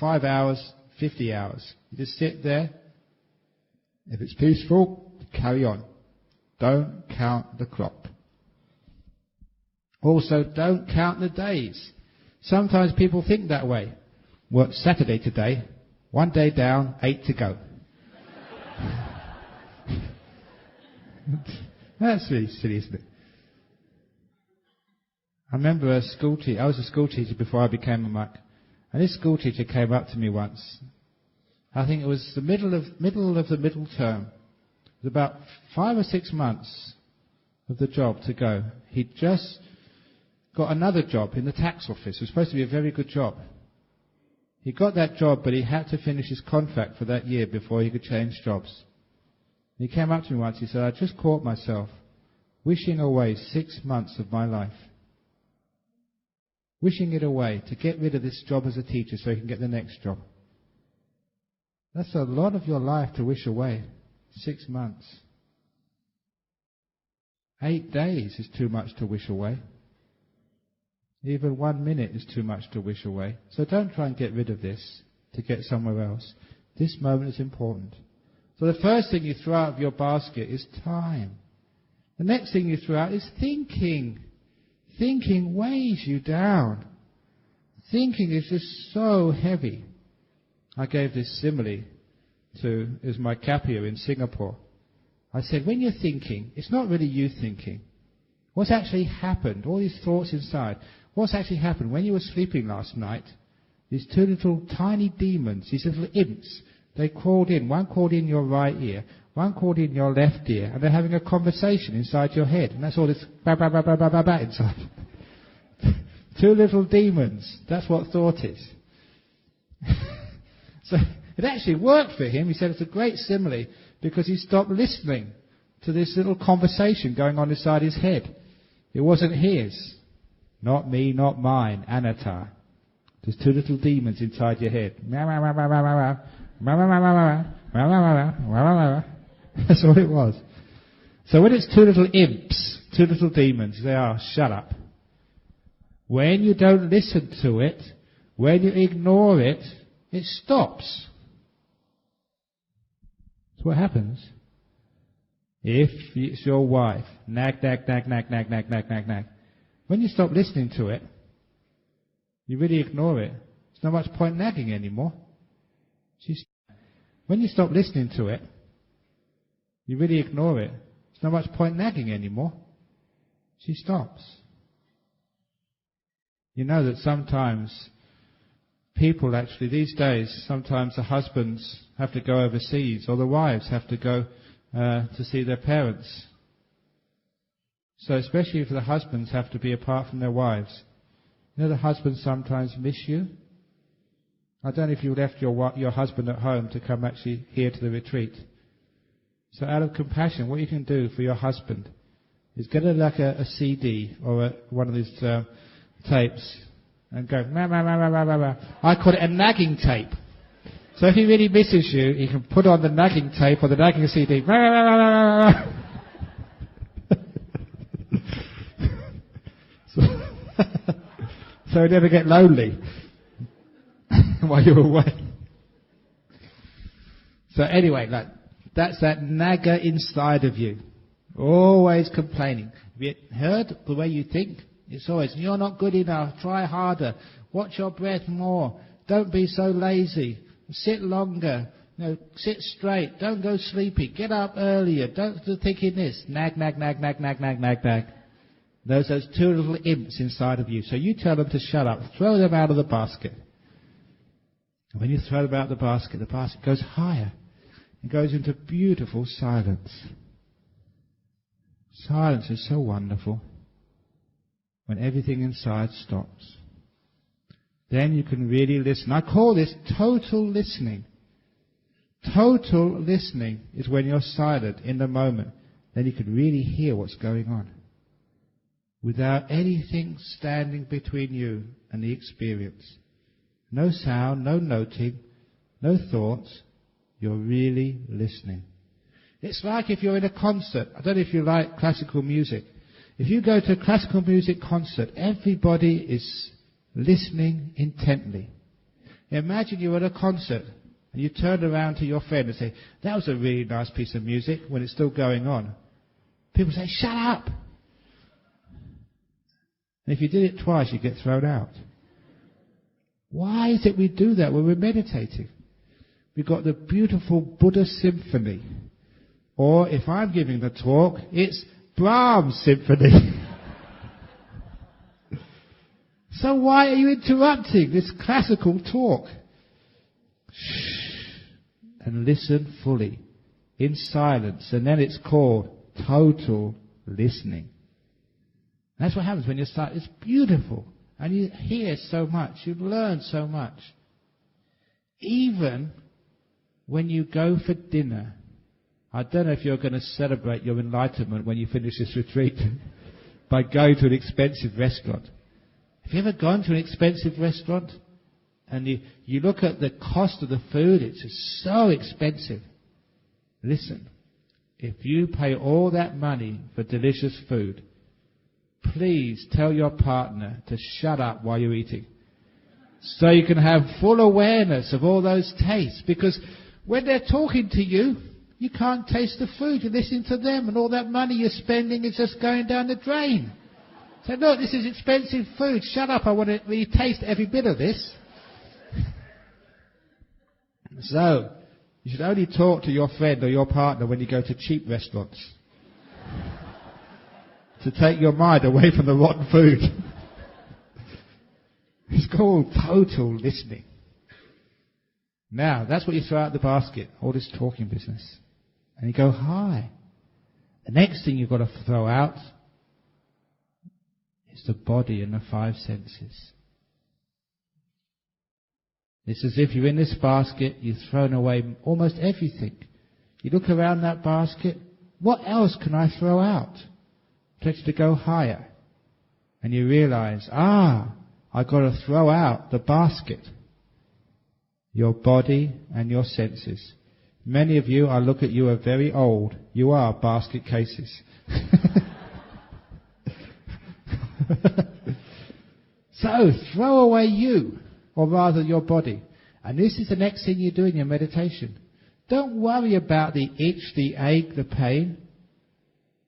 Speaker 1: 5 hours, 50 hours. You just sit there. If it's peaceful, carry on. Don't count the clock. Also, don't count the days. Sometimes people think that way. Well, it's Saturday today. 1 day down, 8 to go. That's really silly, isn't it? I remember a school teacher. I was a school teacher before I became a monk. And this school teacher came up to me once. I think it was the middle of the middle term. It was about 5 or 6 months of the job to go. He'd just got another job in the tax office. It was supposed to be a very good job. He got that job, but he had to finish his contract for that year before he could change jobs. He came up to me once. He said, I just caught myself wishing away 6 months of my life. Wishing it away to get rid of this job as a teacher so he can get the next job. That's a lot of your life to wish away. 6 months. 8 days is too much to wish away. Even 1 minute is too much to wish away. So don't try and get rid of this to get somewhere else. This moment is important. So the first thing you throw out of your basket is time. The next thing you throw out is thinking. Thinking weighs you down. Thinking is just so heavy. I gave this simile is my kapia in Singapore. I said, when you're thinking, it's not really you thinking. What's actually happened? All these thoughts inside. What's actually happened? When you were sleeping last night, these 2 little tiny demons, these little imps, they crawled in. One crawled in your right ear, one crawled in your left ear, and they're having a conversation inside your head. And that's all this ba ba ba ba ba ba ba inside. 2 little demons. That's what thought is. So it actually worked for him. He said it's a great simile because he stopped listening to this little conversation going on inside his head. It wasn't his. Not me, not mine. Anatta. There's 2 little demons inside your head. That's all it was. So when it's 2 little imps, 2 little demons, they are, shut up. When you don't listen to it, when you ignore it, it stops. That's what happens. If it's your wife, nag, nag, nag, nag, nag, nag, nag, nag, nag. When you stop listening to it, you really ignore it. There's not much point nagging anymore. When you stop listening to it, you really ignore it. There's not much point nagging anymore. She stops. You know that sometimes people actually, these days, sometimes the husbands have to go overseas or the wives have to go to see their parents. So especially if the husbands have to be apart from their wives. You know the husbands sometimes miss you. I don't know if you left your husband at home to come actually here to the retreat. So out of compassion, what you can do for your husband is get a CD or one of these tapes and go, rah, rah, rah, rah, rah, rah. I call it a nagging tape. So if he really misses you, he can put on the nagging tape or the nagging CD. Rah, rah, rah, rah, rah, rah. So he'll never get lonely while you're away. So anyway, that's that nagger inside of you. Always complaining. Have you heard the way you think? It's always, you're not good enough, try harder, watch your breath more, don't be so lazy, sit longer, sit straight, don't go sleepy, get up earlier, don't think in this. Nag, nag, nag, nag, nag, nag, nag, nag. Those two little imps inside of you. So you tell them to shut up, throw them out of the basket. And when you throw them out of the basket goes higher. It goes into beautiful silence. Silence is so wonderful. When everything inside stops. Then you can really listen. I call this total listening. Total listening is when you're silent in the moment. Then you can really hear what's going on. Without anything standing between you and the experience. No sound, no noting, no thoughts. You're really listening. It's like if you're in a concert. I don't know if you like classical music. If you go to a classical music concert, everybody is listening intently. Imagine you're at a concert and you turn around to your friend and say, that was a really nice piece of music, when it's still going on. People say, shut up. And if you did it twice, you get thrown out. Why is it we do that when we're meditating? We've got the beautiful Buddha symphony. Or if I'm giving the talk, it's Brahms symphony. So why are you interrupting this classical talk? Shh. And listen fully, in silence. And then it's called total listening. That's what happens when you start. It's beautiful. And you hear so much. You learn so much. Even when you go for dinner. I don't know if you're going to celebrate your enlightenment when you finish this retreat by going to an expensive restaurant. Have you ever gone to an expensive restaurant? And you look at the cost of the food. It's just so expensive. Listen. If you pay all that money for delicious food, please tell your partner to shut up while you're eating. So you can have full awareness of all those tastes. Because when they're talking to you, you can't taste the food. You're listening to them, and all that money you're spending is just going down the drain. So look, this is expensive food. Shut up, I want to really taste every bit of this. So, you should only talk to your friend or your partner when you go to cheap restaurants. To take your mind away from the rotten food. It's called total listening. Now, that's what you throw out the basket, all this talking business. And you go high. The next thing you've got to throw out is the body and the five senses. It's as if you're in this basket, you've thrown away almost everything. You look around that basket, what else can I throw out? To go higher. And you realize, I've got to throw out the basket. Your body and your senses. Many of you, I look at you, are very old. You are basket cases. So, throw away you, or rather your body. And this is the next thing you do in your meditation. Don't worry about the itch, the ache, the pain.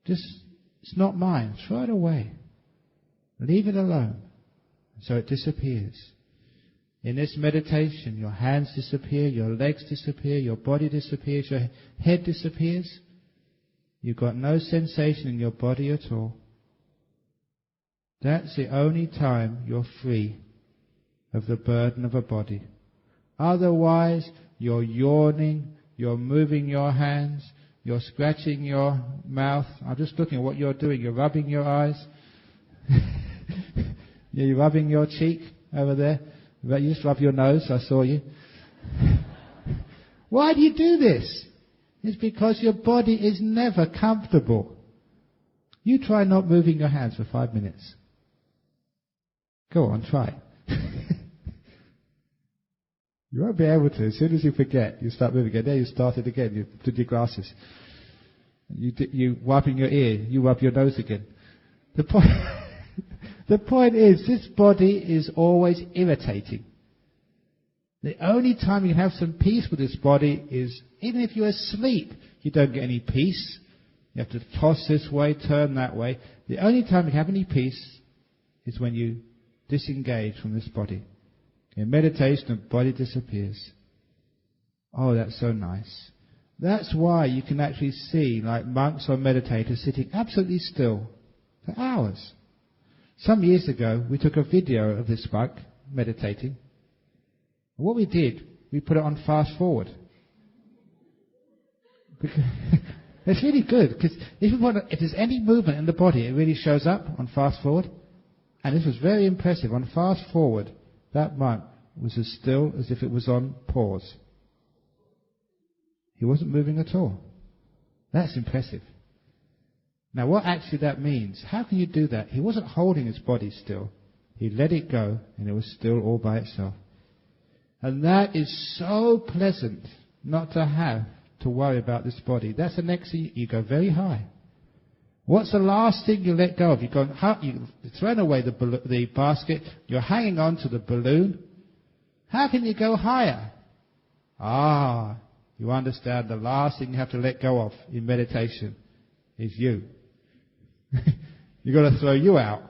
Speaker 1: It's not mine. Throw it away. Leave it alone. So it disappears. In this meditation, your hands disappear, your legs disappear, your body disappears, your head disappears. You've got no sensation in your body at all. That's the only time you're free of the burden of a body. Otherwise, you're yawning, you're moving your hands, you're scratching your mouth. I'm just looking at what you're doing. You're rubbing your eyes. You're rubbing your cheek over there. You just rub your nose, I saw you. Why do you do this? It's because your body is never comfortable. You try not moving your hands for 5 minutes. Go on, try. You won't be able to. As soon as you forget, you start moving again. There you started again. You did your glasses. You wiping your ear. You rub your nose again. The point is, this body is always irritating. The only time you have some peace with this body is, even if you're asleep, you don't get any peace. You have to toss this way, turn that way. The only time you have any peace is when you disengage from this body. In meditation, the body disappears. Oh, that's so nice. That's why you can actually see, like monks or meditators, sitting absolutely still for hours. Some years ago, we took a video of this monk meditating. And what we did, we put it on fast forward. It's really good, because if there's any movement in the body, it really shows up on fast forward. And this was very impressive. On fast forward, that monk was as still as if it was on pause. He wasn't moving at all. That's impressive. Now what actually that means, how can you do that? He wasn't holding his body still. He let it go and it was still all by itself. And that is so pleasant not to have to worry about this body. That's the next thing. You go very high. What's the last thing you let go of? You've thrown away the basket. You're hanging on to the balloon. How can you go higher? You understand the last thing you have to let go of in meditation is you. You've got to throw you out.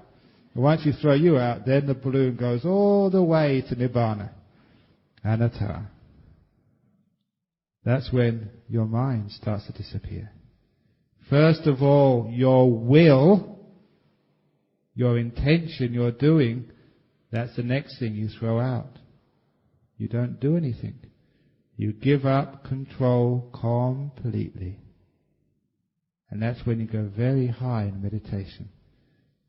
Speaker 1: And once you throw you out, then the balloon goes all the way to Nibbana. Anatta. That's when your mind starts to disappear. First of all, your will, your intention, your doing, that's the next thing you throw out. You don't do anything. You give up control completely. And that's when you go very high in meditation.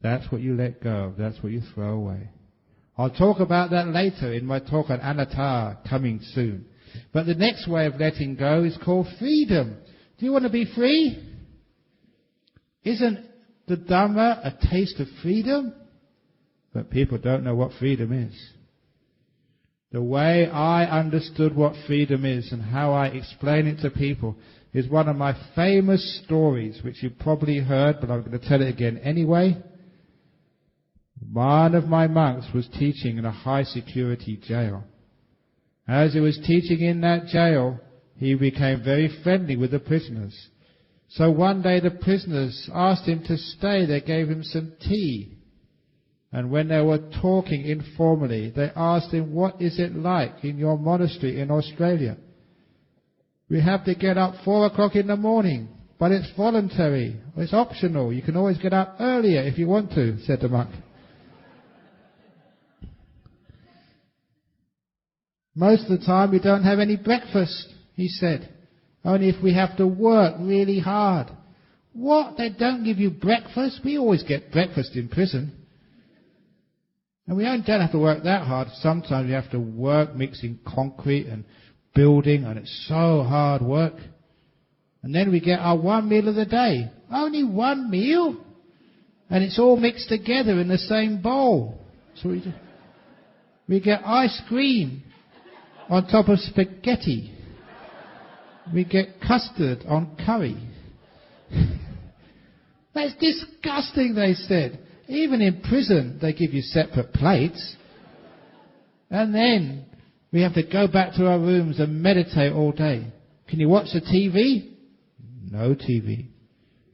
Speaker 1: That's what you let go of. That's what you throw away. I'll talk about that later in my talk on anatta coming soon. But the next way of letting go is called freedom. Do you want to be free? Isn't the Dhamma a taste of freedom? But people don't know what freedom is. The way I understood what freedom is and how I explain it to people is one of my famous stories, which you've probably heard, but I'm going to tell it again anyway. One of my monks was teaching in a high security jail. As he was teaching in that jail, he became very friendly with the prisoners. So one day the prisoners asked him to stay. They gave him some tea. And when they were talking informally, they asked him, what is it like in your monastery in Australia? We have to get up 4 o'clock in the morning, but it's voluntary. It's optional. You can always get up earlier if you want to, said the monk. Most of the time we don't have any breakfast, he said. Only if we have to work really hard. What? They don't give you breakfast? We always get breakfast in prison. And we don't have to work that hard. Sometimes we have to work mixing concrete and building, and it's so hard work. And then we get our one meal of the day. Only one meal? And it's all mixed together in the same bowl. So we do. We get ice cream on top of spaghetti. We get custard on curry. That's disgusting, they said. Even in prison, they give you separate plates. And then we have to go back to our rooms and meditate all day. Can you watch the TV? No TV.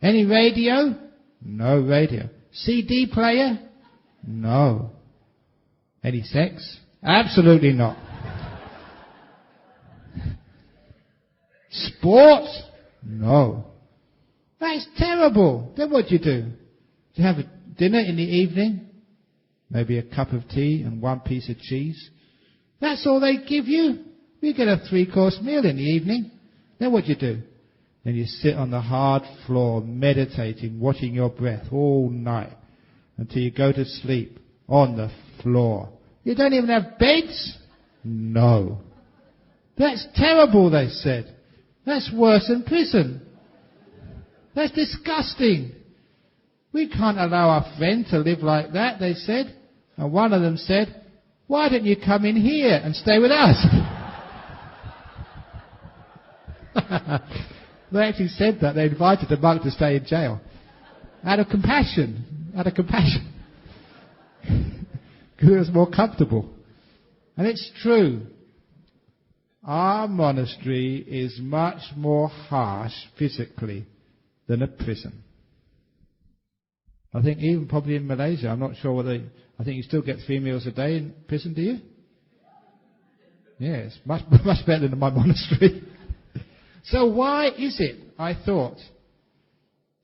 Speaker 1: Any radio? No radio. CD player? No. Any sex? Absolutely not. Sports? No. That's terrible. Then what do you do? Do you have a dinner in the evening? Maybe a cup of tea and one piece of cheese? That's all they give you? You get a 3-course meal in the evening. Then what do you do? Then you sit on the hard floor meditating, watching your breath all night until you go to sleep on the floor. You don't even have beds? No. That's terrible, they said. That's worse than prison. That's disgusting. We can't allow our friend to live like that, they said. And one of them said, why don't you come in here and stay with us? They actually said that. They invited the monk to stay in jail. Out of compassion. Out of compassion. Because it was more comfortable. And it's true. Our monastery is much more harsh physically than a prison. I think even probably in Malaysia, I'm not sure whether... I think you still get 3 meals a day in prison, do you? Yes, much better than my monastery. So why is it, I thought,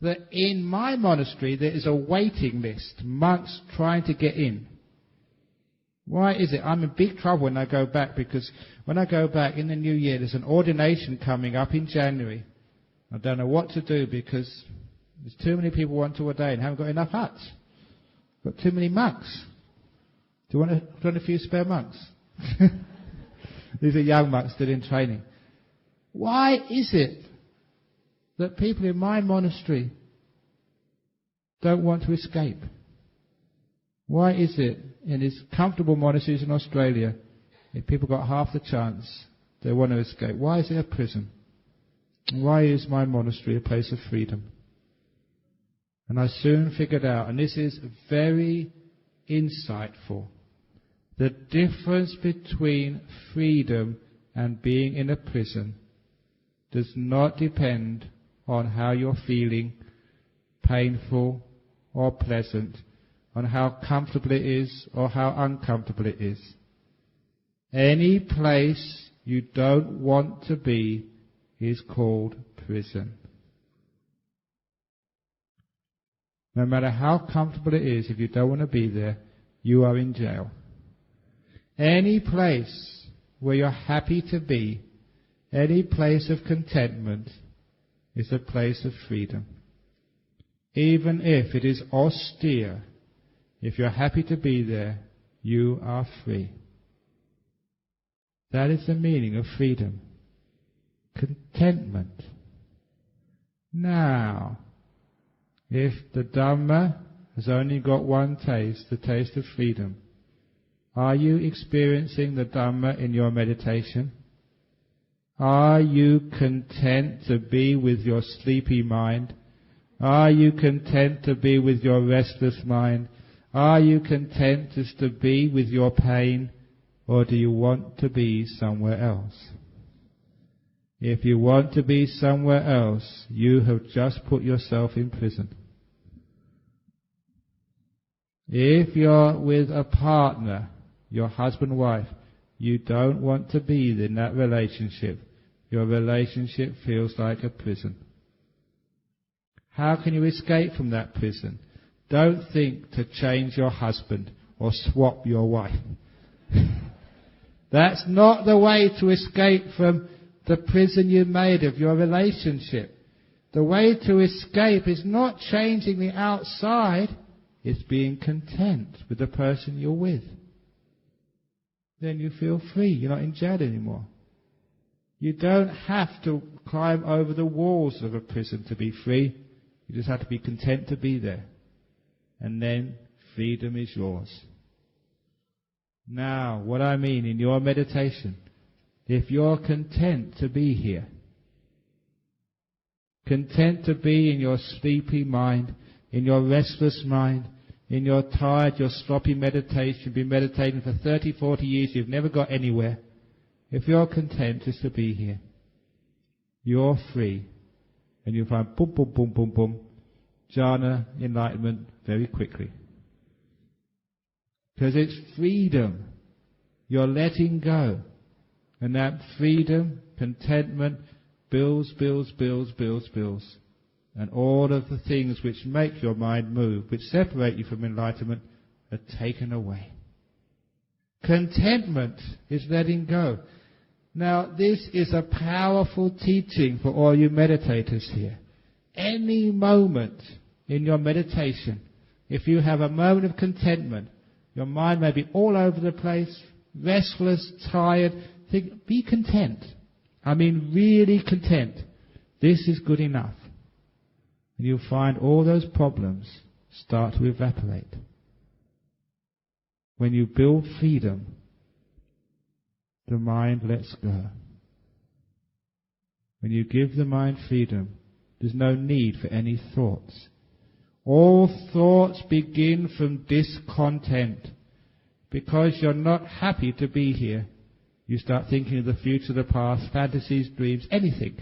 Speaker 1: that in my monastery there is a waiting list, monks trying to get in? Why is it? I'm in big trouble when I go back, because when I go back in the new year, there's an ordination coming up in January. I don't know what to do because there's too many people want to ordain, haven't got enough huts. Got too many monks. Do you want a few spare monks? These are young monks still in training. Why is it that people in my monastery don't want to escape? Why is it in these comfortable monasteries in Australia, if people got half the chance, they want to escape? Why is it a prison? Why is my monastery a place of freedom? And I soon figured out, and this is very insightful, the difference between freedom and being in a prison does not depend on how you're feeling, painful or pleasant, on how comfortable it is or how uncomfortable it is. Any place you don't want to be is called prison. No matter how comfortable it is, if you don't want to be there, you are in jail. Any place where you're happy to be, any place of contentment, is a place of freedom. Even if it is austere, if you're happy to be there, you are free. That is the meaning of freedom. Contentment. Now, if the Dhamma has only got one taste, the taste of freedom, are you experiencing the Dhamma in your meditation? Are you content to be with your sleepy mind? Are you content to be with your restless mind? Are you content just to be with your pain? Or do you want to be somewhere else? If you want to be somewhere else, you have just put yourself in prison. If you're with a partner, your husband, wife, you don't want to be in that relationship. Your relationship feels like a prison. How can you escape from that prison? Don't think to change your husband or swap your wife. That's not the way to escape from the prison you made of your relationship. The way to escape is not changing the outside, it's being content with the person you're with. Then you feel free, you're not in jail anymore. You don't have to climb over the walls of a prison to be free. You just have to be content to be there. And then freedom is yours. Now, what I mean in your meditation, if you're content to be here, content to be in your sleepy mind, in your restless mind, in your tired, your sloppy meditation, you've been meditating for 30, 40 years, you've never got anywhere. If you're content just to be here, you're free. And you find boom, boom, boom, boom, boom, jhana, enlightenment very quickly. Because it's freedom. You're letting go. And that freedom, contentment, builds. And all of the things which make your mind move, which separate you from enlightenment, are taken away. Contentment is letting go. Now, this is a powerful teaching for all you meditators here. Any moment in your meditation, if you have a moment of contentment, your mind may be all over the place, restless, tired. Be content. I mean, really content. This is good enough. And you'll find all those problems start to evaporate. When you build freedom, the mind lets go. When you give the mind freedom, there's no need for any thoughts. All thoughts begin from discontent. Because you're not happy to be here, you start thinking of the future, the past, fantasies, dreams, anything.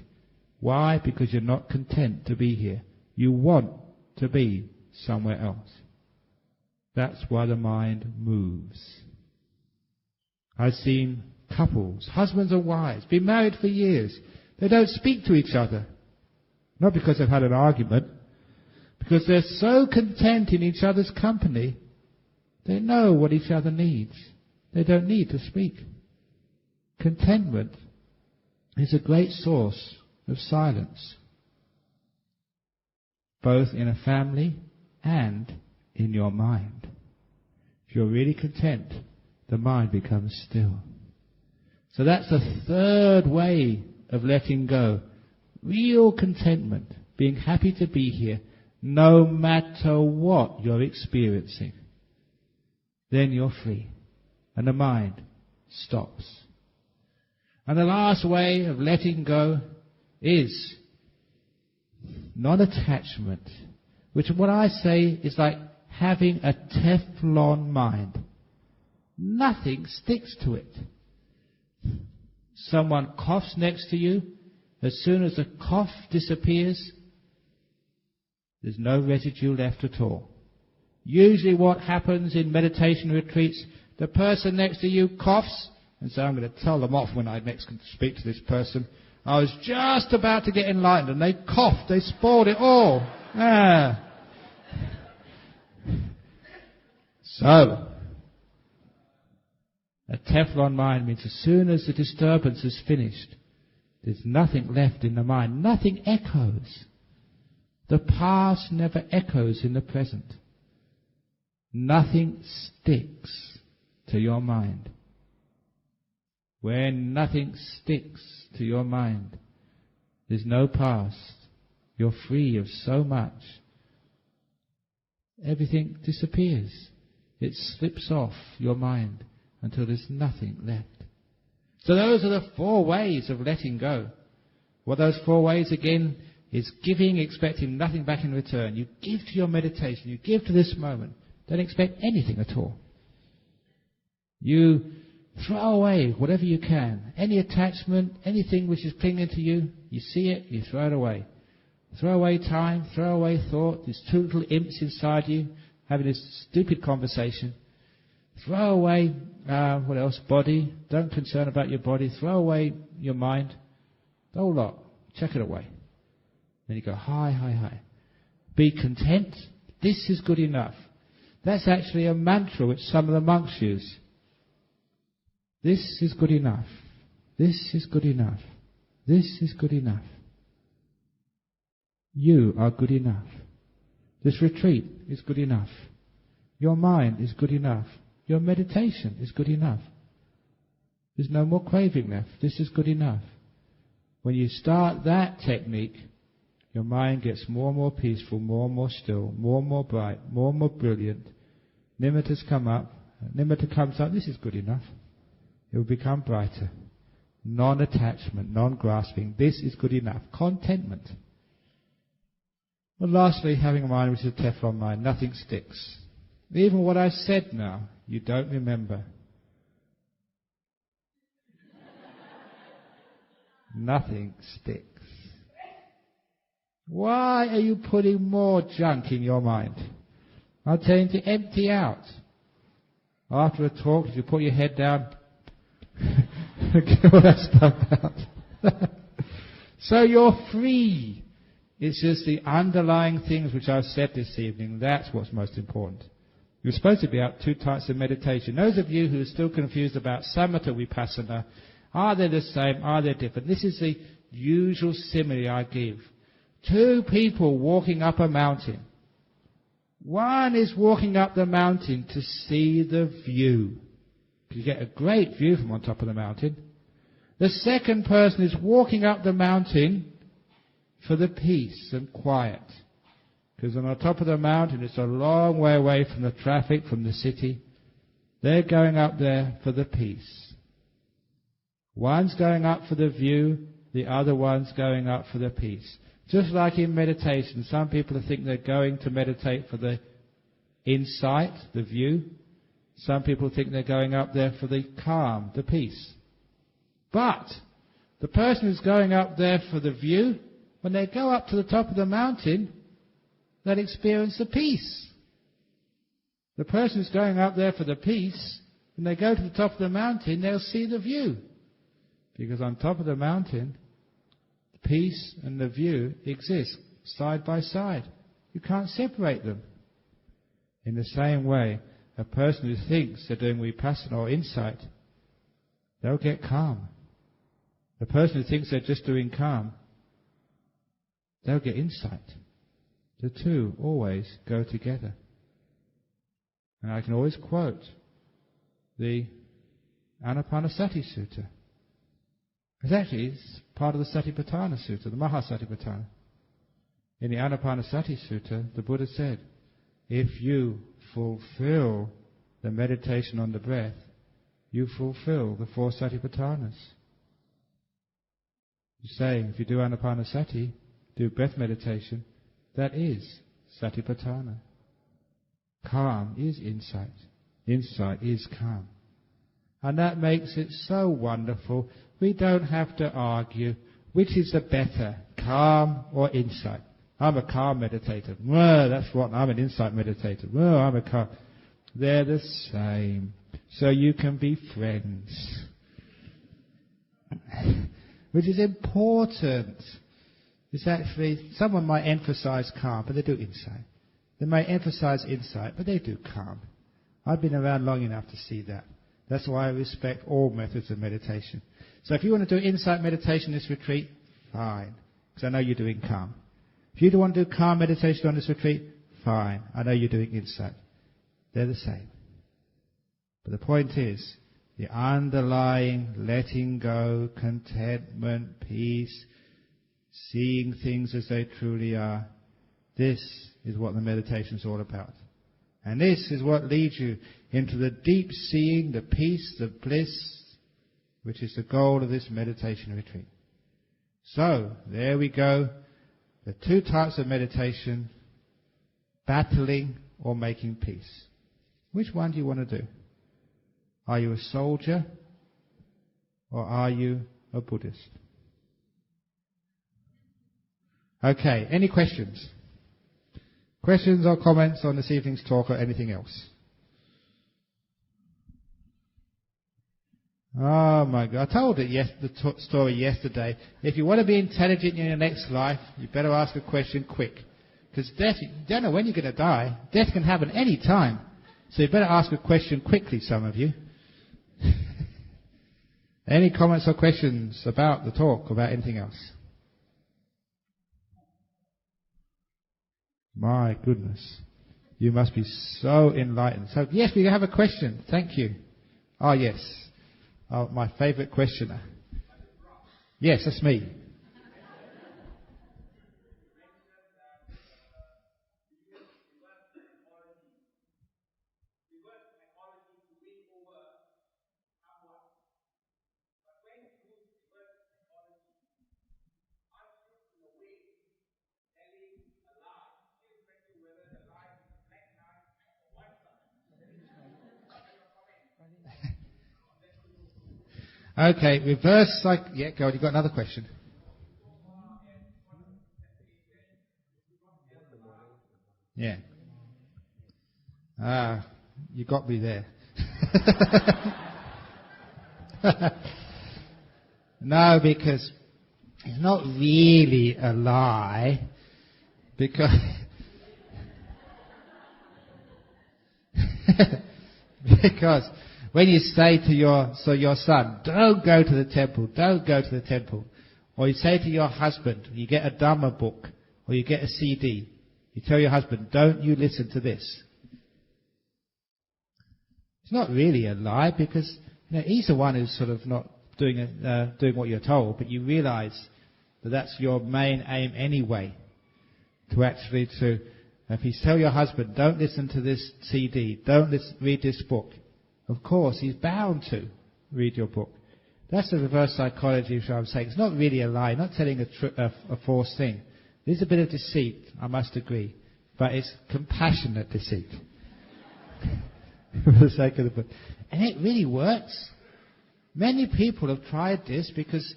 Speaker 1: Why? Because you're not content to be here. You want to be somewhere else. That's why the mind moves. I've seen couples, husbands and wives, been married for years. They don't speak to each other. Not because they've had an argument, because they're so content in each other's company, they know what each other needs. They don't need to speak. Contentment is a great source of silence, both in a family and in your mind. If you're really content, the mind becomes still. So that's the third way of letting go. Real contentment, being happy to be here, no matter what you're experiencing. Then you're free, and the mind stops. And the last way of letting go is non-attachment, which what I say is like having a Teflon mind. Nothing sticks to it. Someone coughs next to you. As soon as the cough disappears, there's no residue left at all. Usually what happens in meditation retreats, the person next to you coughs, and so I'm going to tell them off when I next speak to this person. I was just about to get enlightened and they coughed, they spoiled it all. So, a Teflon mind means as soon as the disturbance is finished, there's nothing left in the mind. Nothing echoes. The past never echoes in the present. Nothing sticks to your mind. When nothing sticks to your mind, there's no past. You're free of so much. Everything disappears. It slips off your mind until there's nothing left. So those are the 4 ways of letting go. What those 4 ways again is giving, expecting nothing back in return. You give to your meditation. You give to this moment. Don't expect anything at all. You throw away whatever you can. Any attachment, anything which is clinging to you, you see it, you throw it away. Throw away time, throw away thought. There's 2 little imps inside you having this stupid conversation. Throw away, what else? Body. Don't concern about your body. Throw away your mind. The whole lot. Chuck it away. Then you go, hi. Be content. This is good enough. That's actually a mantra which some of the monks use. This is good enough. This is good enough. This is good enough. You are good enough. This retreat is good enough. Your mind is good enough. Your meditation is good enough. There's no more craving left. This is good enough. When you start that technique, your mind gets more and more peaceful, more and more still, more and more bright, more and more brilliant. Nimittas come up. Nimitta comes up. This is good enough. It will become brighter. Non-attachment, non-grasping. This is good enough. Contentment. Well, lastly, having a mind which is a Teflon mind. Nothing sticks. Even what I said now, you don't remember. Nothing sticks. Why are you putting more junk in your mind? I'm telling you to empty out. After a talk, if you put your head down, get all that stuff out. So you're free. It's just the underlying things which I've said this evening. That's what's most important. You're supposed to be out 2 types of meditation. Those of you who are still confused about samatha vipassana, are they the same? Are they different? This is the usual simile I give. 2 people walking up a mountain. One is walking up the mountain to see the view. You get a great view from on top of the mountain. The second person is walking up the mountain for the peace and quiet. Because on the top of the mountain it's a long way away from the traffic, from the city. They're going up there for the peace. One's going up for the view, the other one's going up for the peace. Just like in meditation, some people think they're going to meditate for the insight, the view. Some people think they're going up there for the calm, the peace. But the person who's going up there for the view, when they go up to the top of the mountain, they'll experience the peace. The person who's going up there for the peace, when they go to the top of the mountain, they'll see the view. Because on top of the mountain, the peace and the view exist side by side. You can't separate them. In the same way, a person who thinks they're doing vipassana or insight, they'll get calm. The person who thinks they're just doing calm, they'll get insight. The two always go together. And I can always quote the Anapanasati Sutta. It's part of the Satipatthana Sutta, the Mahasatipatthana. In the Anapanasati Sutta, the Buddha said, if you fulfill the meditation on the breath, you fulfill the 4 Satipatthanas. He's saying, if you do Anapanasati, do breath meditation, that is Satipatthana. Calm is insight. Insight is calm. And that makes it so wonderful. We don't have to argue which is the better, calm or insight. I'm a calm meditator. Well, that's what I'm an insight meditator. Well, I'm a calm. They're the same. So you can be friends. Which is important. It's actually, someone might emphasize calm, but they do insight. They might emphasize insight, but they do calm. I've been around long enough to see that. That's why I respect all methods of meditation. So if you want to do insight meditation in this retreat, fine, because I know you're doing calm. If you don't want to do calm meditation on this retreat, fine, I know you're doing insight. They're the same. But the point is, the underlying letting go, contentment, peace, seeing things as they truly are, this is what the meditation is all about. And this is what leads you into the deep seeing, the peace, the bliss, which is the goal of this meditation retreat. So, there we go. The 2 types of meditation, battling or making peace. Which one do you want to do? Are you a soldier or are you a Buddhist? Okay, any questions? Questions or comments on this evening's talk or anything else? Oh my God, I told the story yesterday. If you want to be intelligent in your next life, you better ask a question quick. Because death, you don't know when you're going to die. Death can happen any time. So you better ask a question quickly, some of you. Any comments or questions about the talk, about anything else? My goodness. You must be so enlightened. So, yes, we have a question. Thank you. Oh, yes. Oh, my favourite questioner. Yes, that's me. Okay, reverse psych... Yeah, go on, you've got another question. Yeah. You got me there. No, because it's not really a lie, because because when you say to your son, don't go to the temple, don't go to the temple, or you say to your husband, you get a Dhamma book, or you get a CD, you tell your husband, don't you listen to this. It's not really a lie, because he's the one who's sort of not doing what you're told, but you realise that that's your main aim anyway. If you tell your husband, don't listen to this CD, don't read this book, of course he's bound to read your book. That's the reverse psychology, which I'm saying. It's not really a lie, not telling a false thing. There's a bit of deceit, I must agree, but it's compassionate deceit. For the sake of the book. And it really works. Many people have tried this because,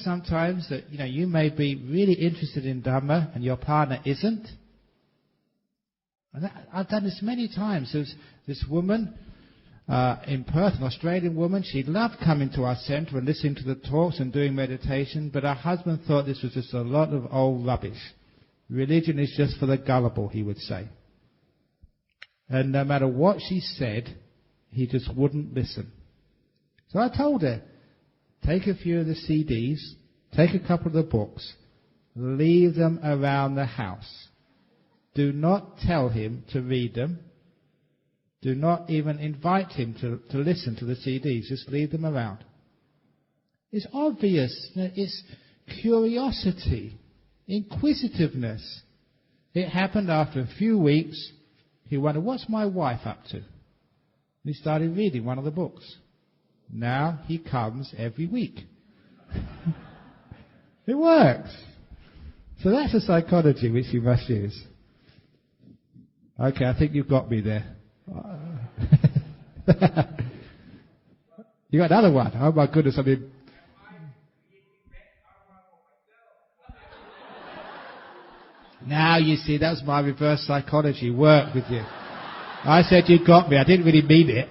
Speaker 1: sometimes that, you may be really interested in Dhamma and your partner isn't. And I've done this many times. There's this woman in Perth, an Australian woman. She loved coming to our centre and listening to the talks and doing meditation, but her husband thought this was just a lot of old rubbish. Religion is just for the gullible, he would say. And no matter what she said, he just wouldn't listen. So I told her, take a few of the CDs, take a couple of the books, leave them around the house. Do not tell him to read them. Do not even invite him to listen to the CDs. Just leave them around. It's obvious. It's curiosity, inquisitiveness. It happened after a few weeks. He wondered, what's my wife up to? And he started reading one of the books. Now he comes every week. It works. So that's a psychology which you must use. Okay, I think you've got me there. You got another one? Oh my goodness, I mean... Now you see, that was my reverse psychology work with you. I said you got me. I didn't really mean it,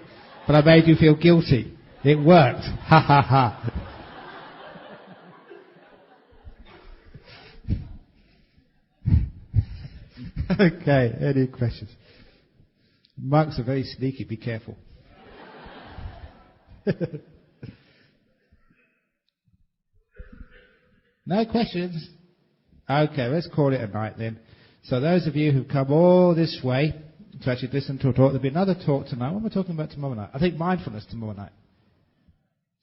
Speaker 1: but I made you feel guilty. It worked. Ha ha ha. Okay, any questions? Monks are very sneaky, be careful. No questions? Okay, let's call it a night then. So those of you who've come all this way to actually listen to a talk, there'll be another talk tonight. What am I talking about tomorrow night? I think mindfulness tomorrow night.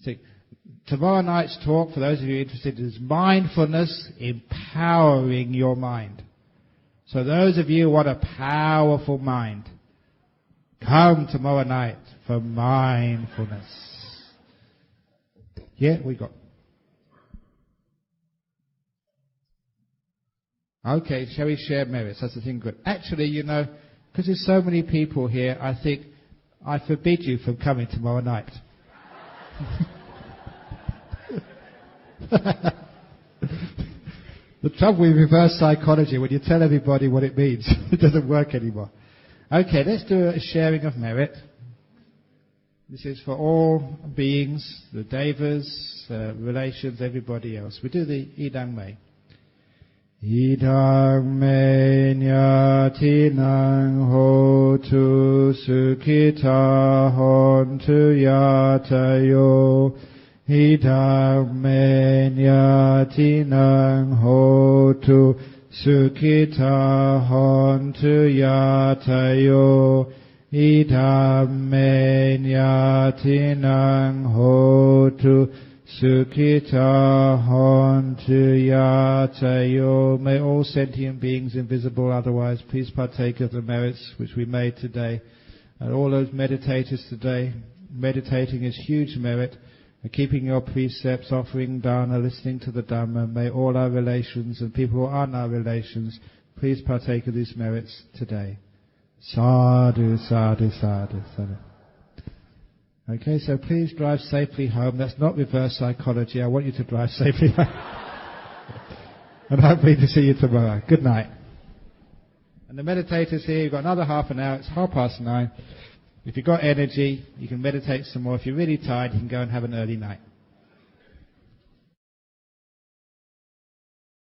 Speaker 1: See, tomorrow night's talk, for those of you interested, is mindfulness empowering your mind. So those of you who want a powerful mind, come tomorrow night for mindfulness. Yeah, we got. Okay, shall we share merits? That's the thing good. Actually, because there's so many people here, I think I forbid you from coming tomorrow night. The trouble with reverse psychology, when you tell everybody what it means, it doesn't work anymore. Okay, let's do a sharing of merit. This is for all beings, the devas, relations, everybody else. We do the idang me. Idang me nyatinang hotu sukhita hontu yatayo. Idang me nyatinang hotu sukhita hontu yatayo. Idam me nyatinang hotu sukhita hontu yatayo. May all sentient beings, invisible otherwise, please partake of the merits which we made today. And all those meditators today, meditating is huge merit. Keeping your precepts, offering dana, listening to the Dhamma, may all our relations and people who aren't our relations please partake of these merits today. Sadhu, sadhu, sadhu, sadhu. Okay, so please drive safely home. That's not reverse psychology. I want you to drive safely home. And hopefully to see you tomorrow. Good night. And the meditators here, you've got another half an hour, it's 9:30. If you've got energy, you can meditate some more. If you're really tired, you can go and have an early night.